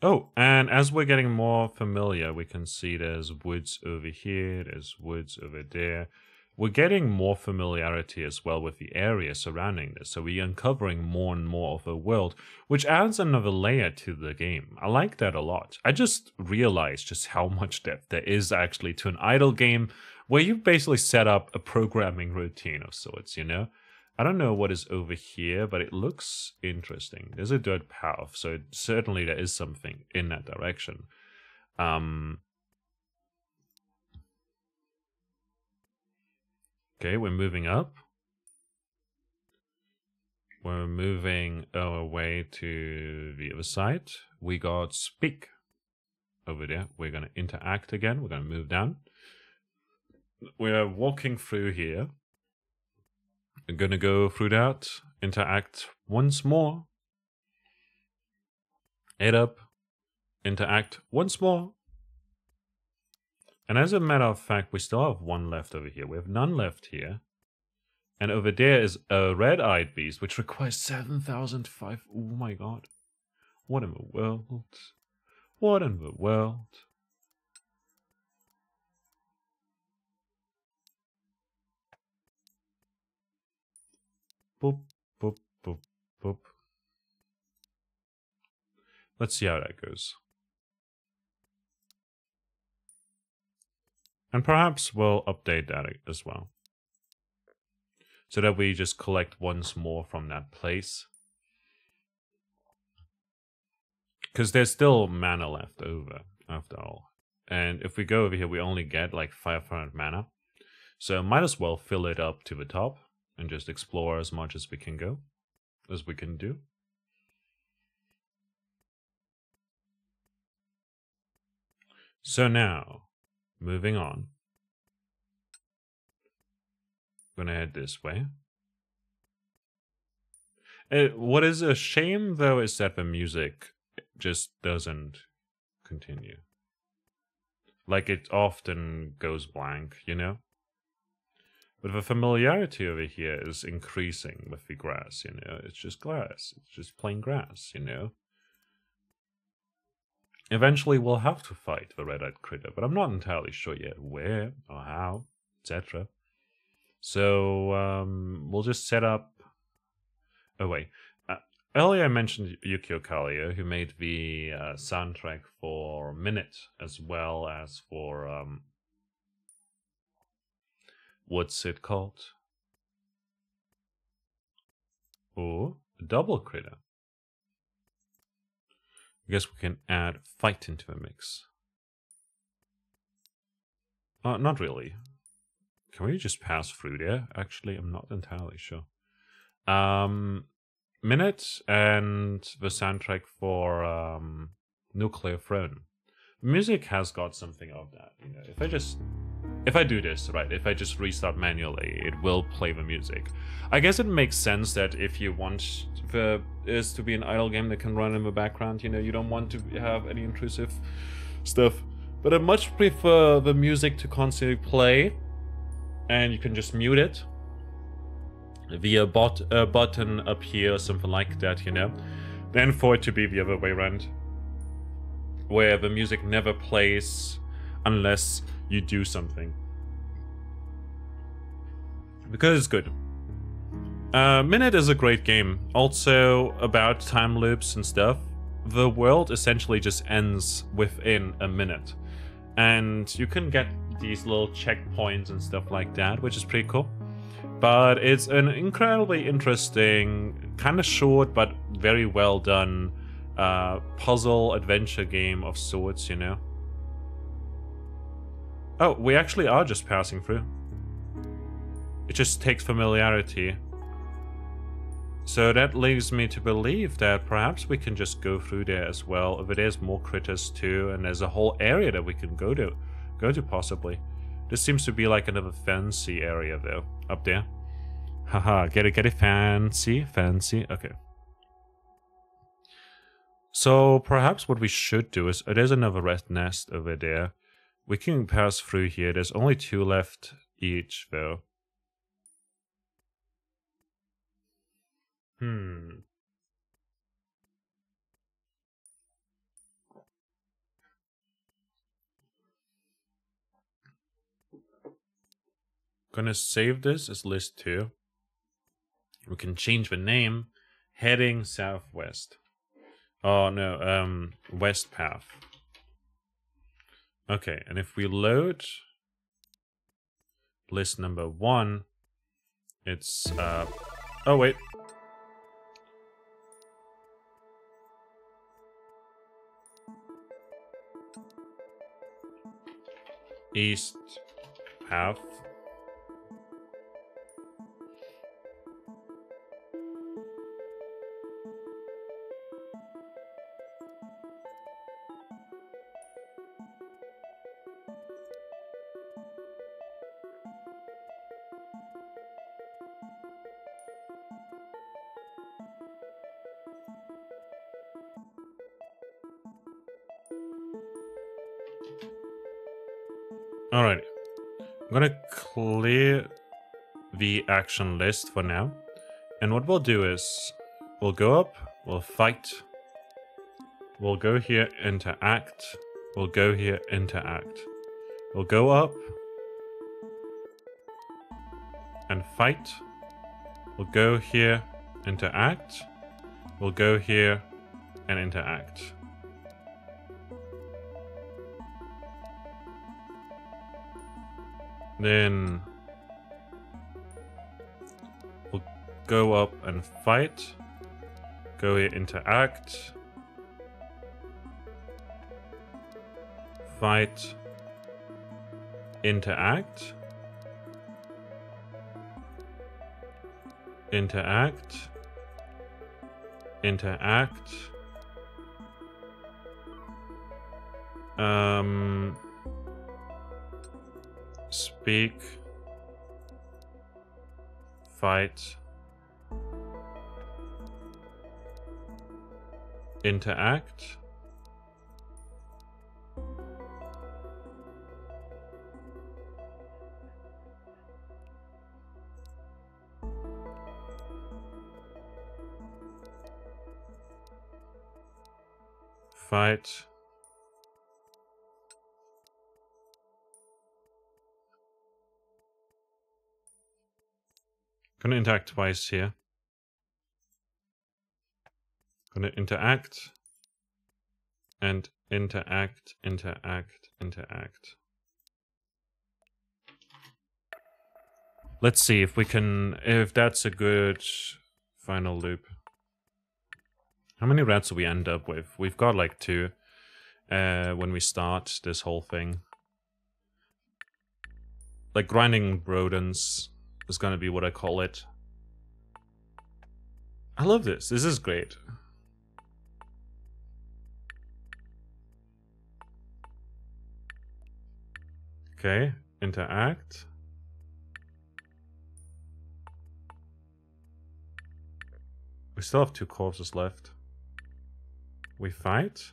Oh, and as we're getting more familiar, we can see there's woods over here, there's woods over there. We're getting more familiarity as well with the area surrounding this, so we're uncovering more and more of the world, which adds another layer to the game. I like that a lot. I just realized just how much depth there is actually to an idle game where you basically set up a programming routine of sorts, you know? I don't know what is over here, but it looks interesting. There's a dirt path, so certainly there is something in that direction. Okay, we're moving up. We're moving our way to the other side. We got speak over there. We're going to interact again. We're going to move down. We're walking through here. I'm gonna go through that, interact once more. 8 up, interact once more. And as a matter of fact, we still have 1 left over here. We have none left here. And over there is a red-eyed beast, which requires 7,005. Oh my god. What in the world? What in the world? Boop, boop, boop, boop. Let's see how that goes. And perhaps we'll update that as well, so that we just collect once more from that place. Because there's still mana left over, after all. And if we go over here, we only get like 500 mana. So might as well fill it up to the top and just explore as much as we can go, as we can do. So now, moving on. Gonna head this way. What is a shame, though, is that the music just doesn't continue. Like, it often goes blank, you know? But the familiarity over here is increasing with the grass, you know? It's just grass. It's just plain grass, you know? Eventually we'll have to fight the red-eyed critter, but I'm not entirely sure yet where or how, etc. So, we'll just set up... Oh, wait. Earlier I mentioned Yukio Kaliyo, who made the soundtrack for Minute, as well as for... what's it called? Oh, a double critter. I guess we can add fight into the mix. Not really. Can we just pass through there? Actually, I'm not entirely sure. Minute and the soundtrack for Nuclear Throne. Music has got something of that, you know. If I do this, right, if I just restart manually, it will play the music. I guess it makes sense that if you want this to be an idle game that can run in the background, you know, you don't want to have any intrusive stuff. But I much prefer the music to constantly play, and you can just mute it via button up here or something like that, you know, than for it to be the other way around, where the music never plays unless you do something. Because it's good. Minute is a great game, also about time loops and stuff. The world essentially just ends within a minute, and you can get these little checkpoints and stuff like that, which is pretty cool. But it's an incredibly interesting, kind of short but very well done puzzle adventure game of sorts, you know. Oh, we actually are just passing through. It just takes familiarity. So that leads me to believe that perhaps we can just go through there as well. If there's more critters too, and there's a whole area that we can go to possibly. This seems to be like another fancy area though, up there. Haha, get it, fancy, okay. So perhaps what we should do is, there's another red nest over there. We can pass through here. There's only 2 left each though. Gonna save this as list 2. We can change the name. Heading southwest. Oh no, west path. Okay, and if we load list number 1, it's oh wait. East path. Alright. I'm gonna clear the action list for now. And what we'll do is, we'll go up, we'll fight, we'll go here, interact, we'll go here, interact. We'll go up and fight. We'll go here, interact. We'll go here and interact. Then we'll go up and fight. Go here, interact. Fight. Interact. Interact. Interact. Speak. Fight. Interact. Fight. Gonna interact twice here. Gonna interact. And interact, interact, interact. Let's see if we can, if that's a good final loop. How many rats do we end up with? We've got like 2 when we start this whole thing. Like grinding rodents is gonna be what I call it. I love this. This is great. Okay, interact. We still have 2 corpses left. We fight.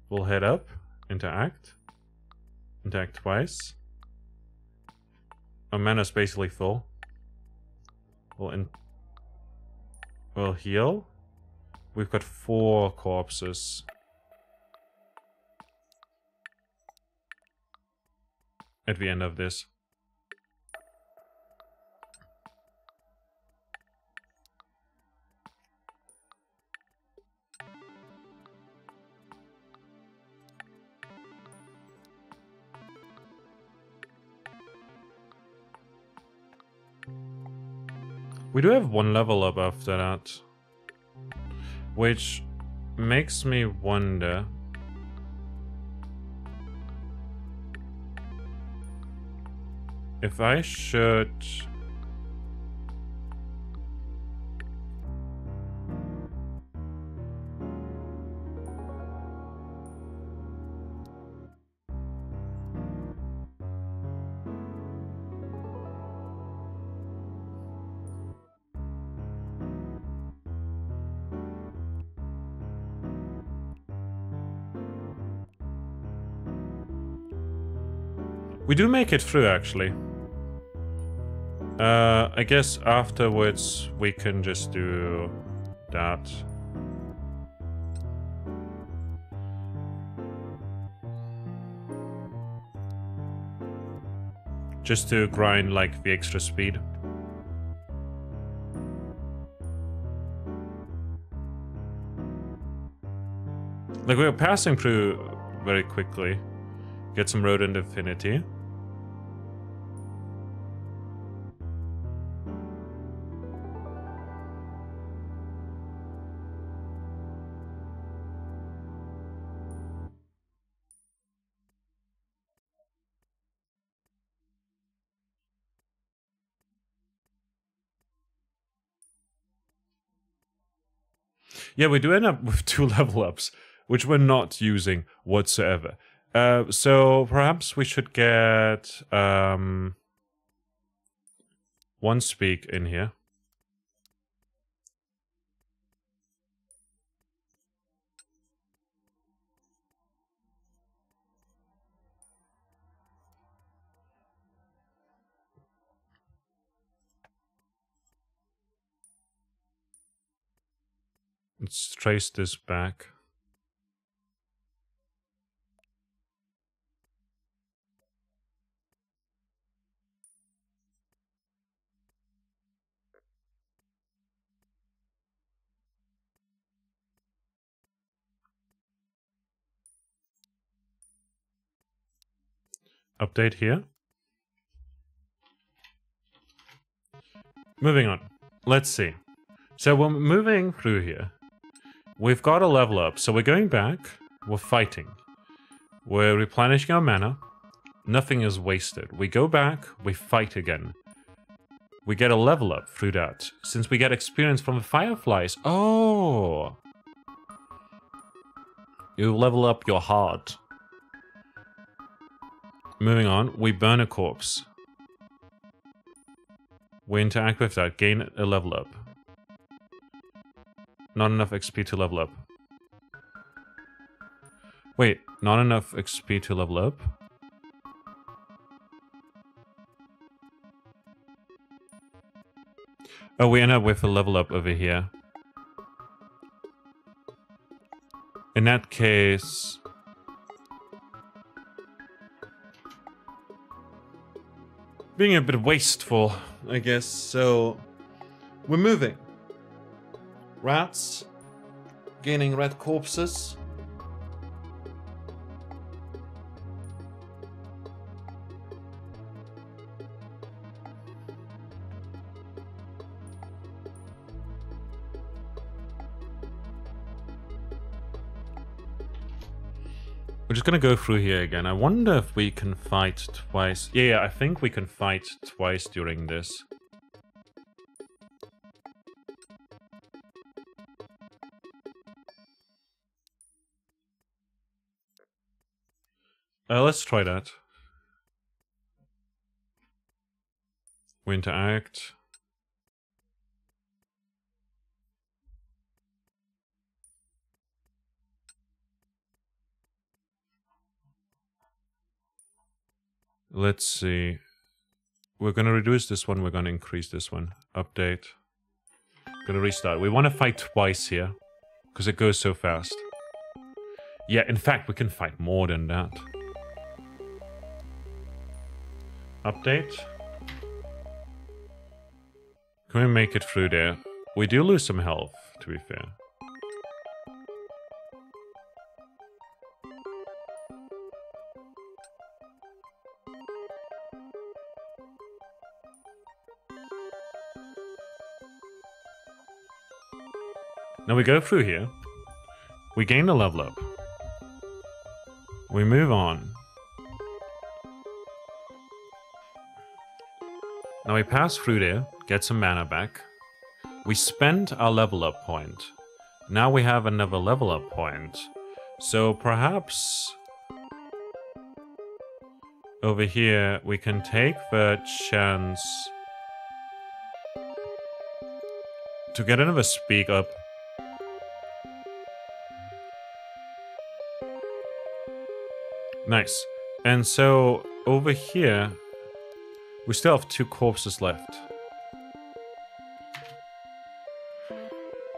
We'll head up. Interact. Interact twice. Our mana's basically full. We'll heal. We've got 4 corpses. At the end of this. We do have 1 level up after that, which makes me wonder if I should we do make it through, actually. I guess afterwards we can just do that. Just to grind, like, the extra speed. Like, we're passing through very quickly. Get some rodent affinity. Yeah, we do end up with 2 level ups, which we're not using whatsoever. So perhaps we should get 1 speak in here. Let's trace this back. Update here. Moving on. Let's see. So we're moving through here. We've got a level up. So we're going back. We're fighting. We're replenishing our mana. Nothing is wasted. We go back. We fight again. We get a level up through that. Since we get experience from the fireflies. Oh! You level up your heart. Moving on. We burn a corpse. We interact with that. Gain a level up. Not enough XP to level up. Wait, not enough XP to level up? Oh, we end up with a level up over here. In that case... being a bit wasteful, I guess, so... we're moving. Rats. Gaining red corpses. We're just gonna go through here again. I wonder if we can fight twice. Yeah, I think we can fight twice during this. Let's try that. We interact. Let's see. We're gonna reduce this one, we're gonna increase this one. Update. Gonna restart. We want to fight twice here, because it goes so fast. Yeah, in fact, we can fight more than that. Update. Can we make it through there? We do lose some health, to be fair. Now we go through here. We gain the level up. We move on. Now we pass through there, get some mana back. We spend our level up point. Now we have another level up point. So perhaps over here we can take the chance to get another speak up. Nice. And so over here we still have 2 corpses left.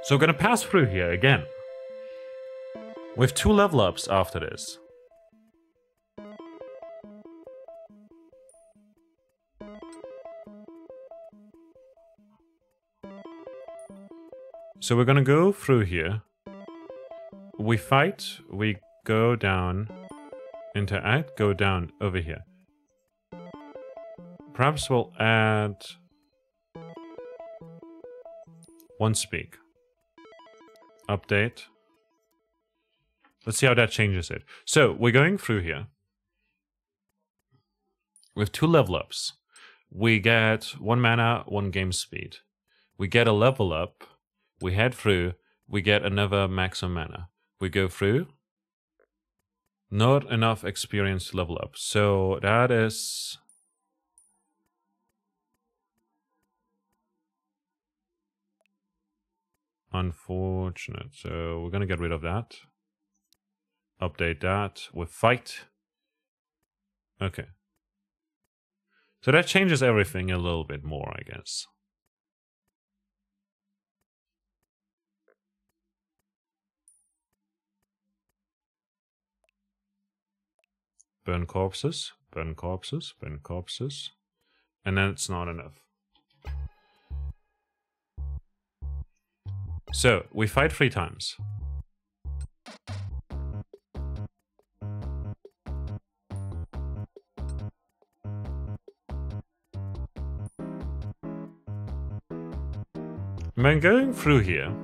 So we're gonna pass through here again. With 2 level ups after this. So we're gonna go through here. We fight, we go down, interact, go down over here. Perhaps we'll add 1 speak. Update. Let's see how that changes it. So we're going through here with 2 level ups. We get 1 mana, 1 game speed. We get a level up. We head through. We get another maximum mana. We go through. Not enough experience to level up. So that is... unfortunate. So we're gonna get rid of that. Update that with fight. Okay. So that changes everything a little bit more, I guess. Burn corpses, burn corpses, burn corpses. And then it's not enough. So, we fight 3 times. When going through here,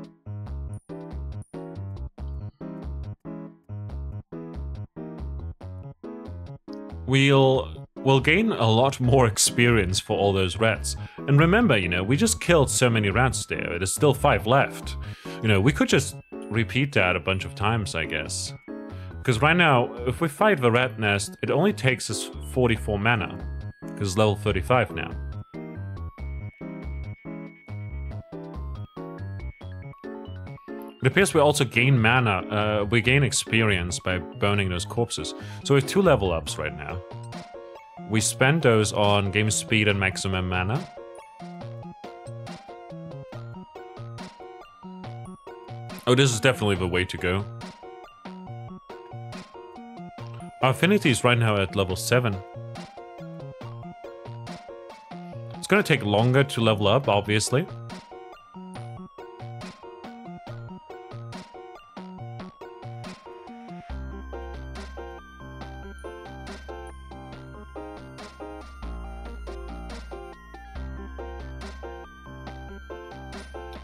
we'll gain a lot more experience for all those rats. And remember, you know, we just killed so many rats there. There's still 5 left. You know, we could just repeat that a bunch of times, I guess. Because right now, if we fight the rat nest, it only takes us 44 mana. Because it's level 35 now. It appears we also gain mana, we gain experience by burning those corpses. So we have 2 level ups right now. We spend those on game speed and maximum mana. Oh, this is definitely the way to go. Our affinity is right now at level 7. It's gonna take longer to level up, obviously.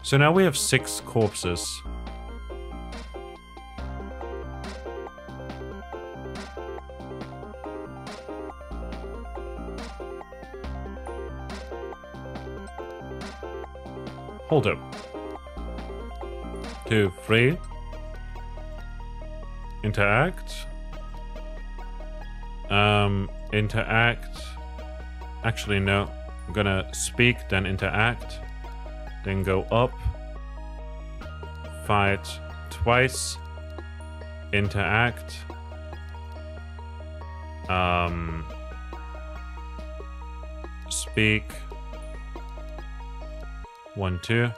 So now we have 6 corpses. Hold up. 2, 3. Interact. Interact. Actually, no. I'm gonna speak, then interact. Then go up. Fight twice. Interact. Speak. 1, 2.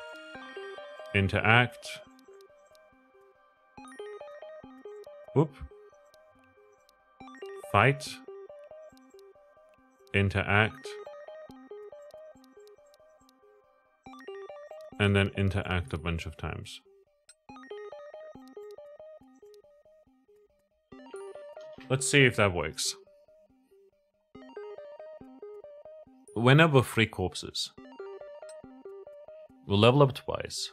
Interact. Whoop. Fight. Interact. And then interact a bunch of times. Let's see if that works. Whenever 3 corpses. We'll level up twice.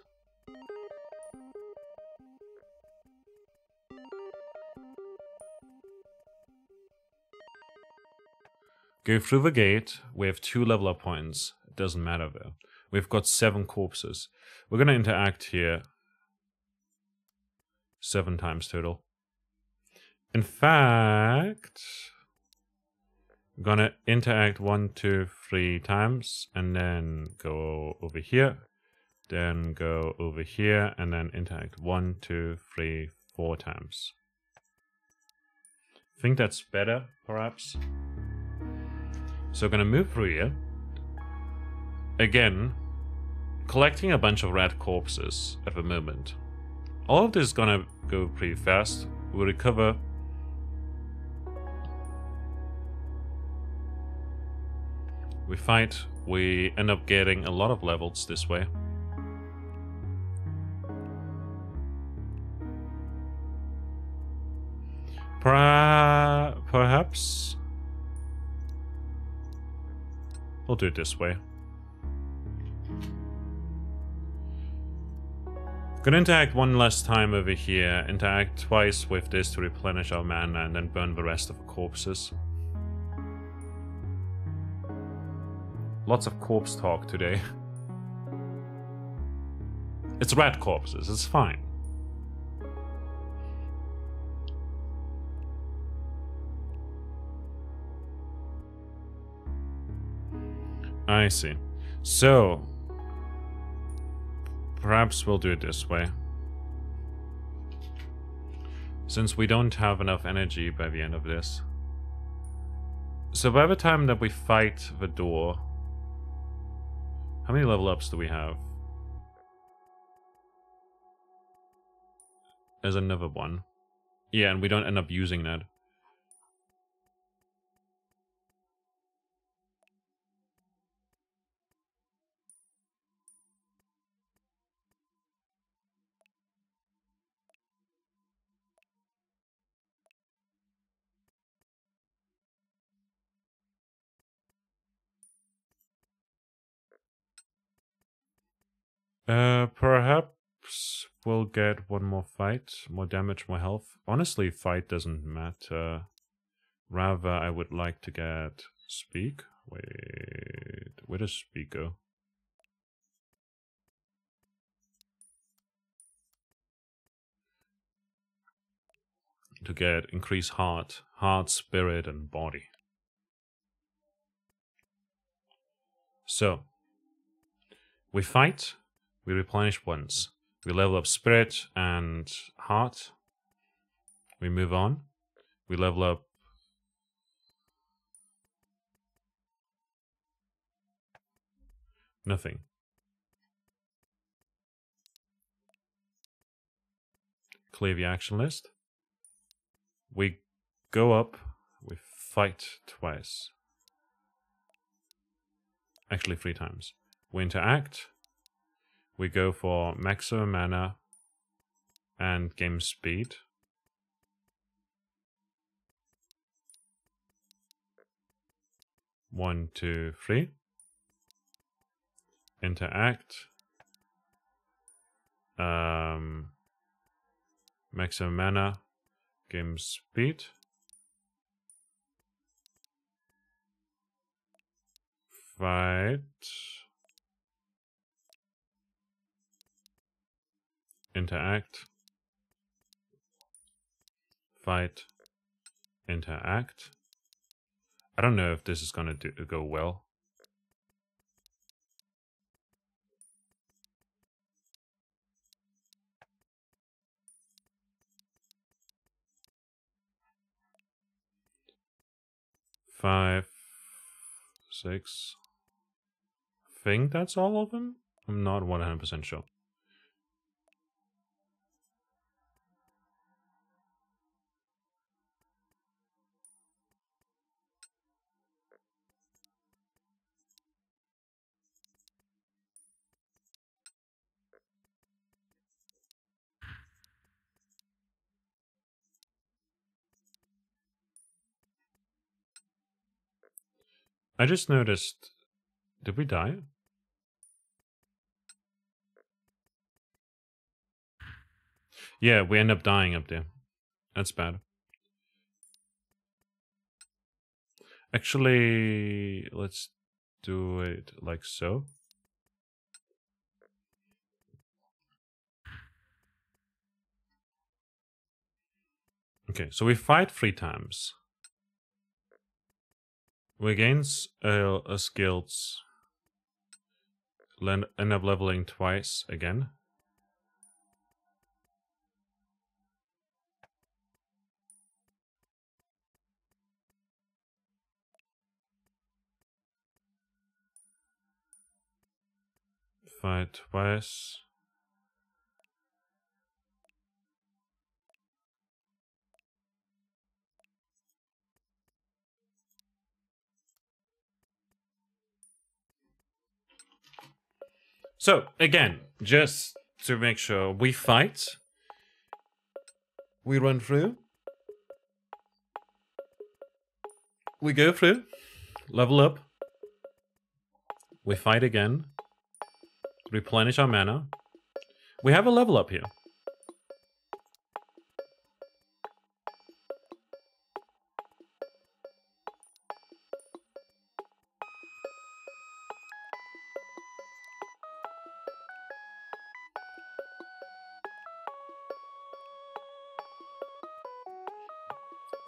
Go through the gate. We have 2 level up points. It doesn't matter though. We've got 7 corpses. We're gonna interact here 7 times total. In fact, I'm gonna interact 1, 2, 3 times, and then go over here, then go over here, and then interact 1, 2, 3, 4 times. I think that's better, perhaps. So I'm gonna move through here. Again, collecting a bunch of rat corpses at the moment. All of this is gonna go pretty fast. We'll recover. We fight. We end up getting a lot of levels this way. Perhaps we'll do it this way. Gonna interact 1 last time over here, interact twice with this to replenish our mana, and then burn the rest of the corpses. Lots of corpse talk today. It's rat corpses, it's fine. I see. So, perhaps we'll do it this way. Since we don't have enough energy by the end of this. So by the time that we fight the door... How many level ups do we have? There's another one. Yeah, and we don't end up using that. Perhaps we'll get one more fight, more damage, more health. Honestly, fight doesn't matter. Rather, I would like to get speak. Wait, where does speak go? To get increase heart, spirit, and body. So, we fight, we replenish once. We level up spirit and heart. We move on. We level up nothing. Clear the action list. We go up, we fight twice. Actually 3 times. We interact. We go for maximum mana and game speed. One, two, three. Interact. Maximum mana, game speed. Fight. Interact. Fight. Interact. I don't know if this is gonna go well. Five, 6. I think that's all of them? I'm not 100% sure. I just noticed... Did we die? Yeah, we end up dying up there. That's bad. Actually, let's do it like so. Okay, so we fight 3 times. We gain skills. End up leveling twice again. Fight twice. So, again, just to make sure, we fight. We run through. We go through. Level up. We fight again. Replenish our mana. We have a level up here.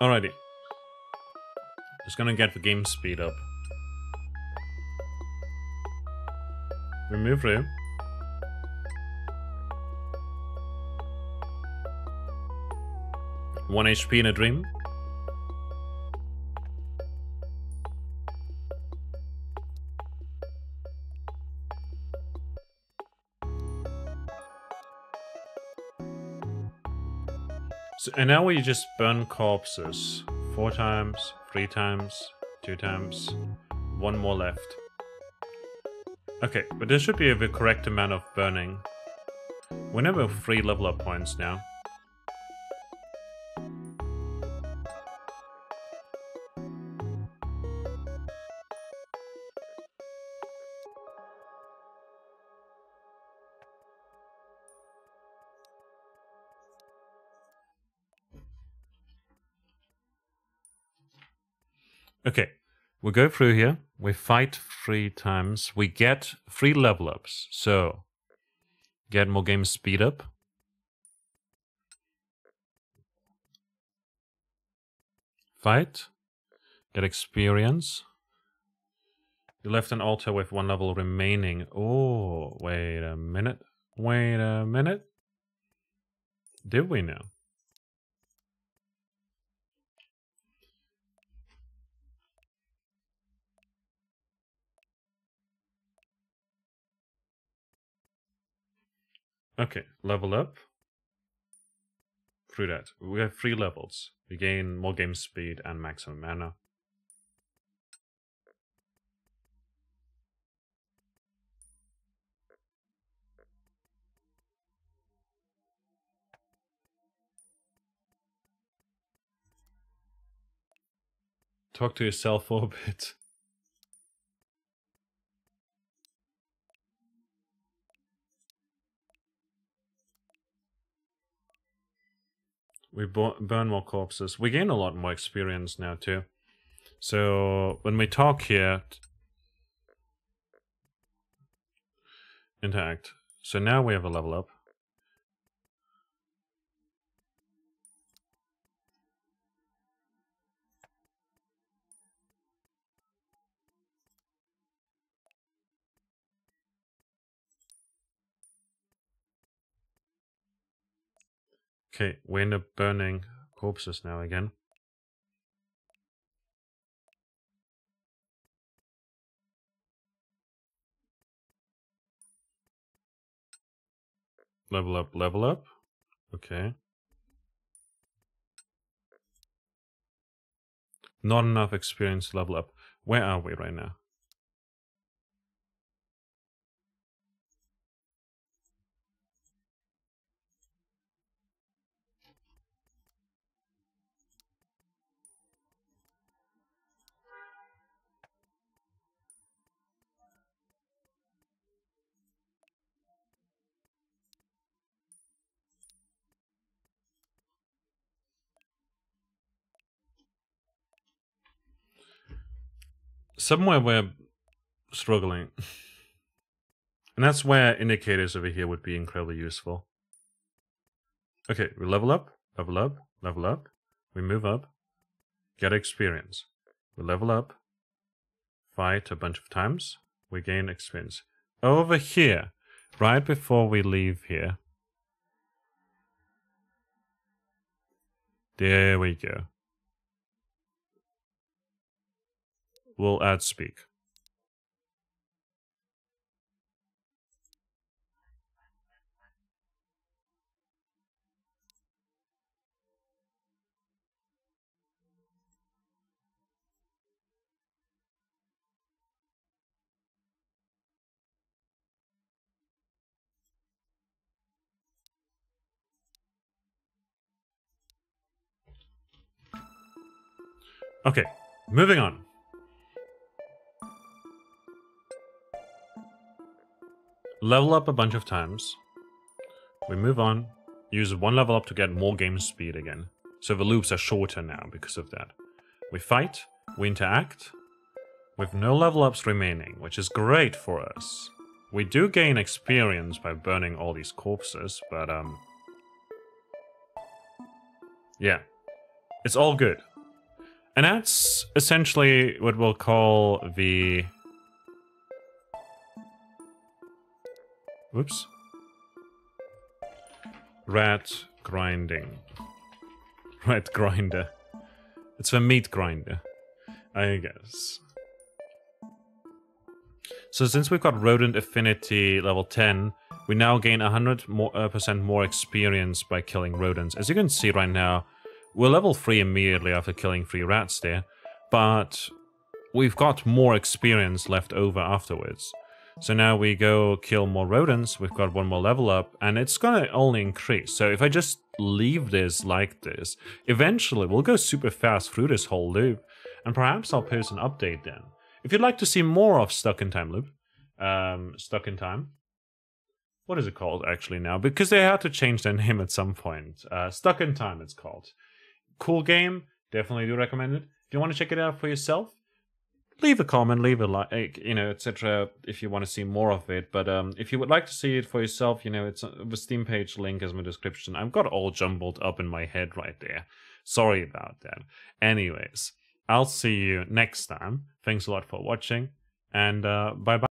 Alrighty. Just gonna get the game speed up. We move through. One HP in a dream. So, and now we just burn corpses 4 times, 3 times, 2 times, 1 more left. Okay, but there should be the correct amount of burning. We have 3 level up points now. Okay, we go through here. We fight 3 times. We get 3 level ups. So, get more game speed up. Fight. Get experience. You left an altar with 1 level remaining. Oh, wait a minute. Wait a minute. Did we know? Okay, level up. Through that. We have 3 levels. We gain more game speed and maximum mana. Talk to yourself for a bit. We burn more corpses. We gain a lot more experience now too. So when we talk here, interact. So now we have a level up. Okay, we end up burning corpses now again. Level up, level up. Okay. Not enough experience to level up. Where are we right now? Somewhere we're struggling. And that's where indicators over here would be incredibly useful. Okay, we level up, level up, level up. We move up, get experience. We level up, fight a bunch of times. We gain experience. Over here, right before we leave here. There we go. We'll add speak. Okay, moving on. Level up a bunch of times. We move on. Use 1 level up to get more game speed again. So the loops are shorter now because of that. We fight. We interact. With no level ups remaining, which is great for us. We do gain experience by burning all these corpses, but yeah. It's all good. And that's essentially what we'll call the... Whoops. Rat grinding. Rat grinder. It's a meat grinder, I guess. So since we've got rodent affinity level 10, we now gain 100% more experience by killing rodents. As you can see right now, we're level 3 immediately after killing 3 rats there, but we've got more experience left over afterwards. So now we go kill more rodents, we've got 1 more level up, and it's gonna only increase. So if I just leave this like this, eventually we'll go super fast through this whole loop, and perhaps I'll post an update then. If you'd like to see more of Stuck in Time loop, Stuck in Time, what is it called actually now? Because they had to change their name at some point. Stuck in Time it's called. Cool game, definitely do recommend it. If you want to check it out for yourself, leave a comment, leave a like, you know, etc. if you want to see more of it. But if you would like to see it for yourself, you know, it's the Steam page link is in my description. I've got all jumbled up in my head right there. Sorry about that. Anyways, I'll see you next time. Thanks a lot for watching, and bye-bye.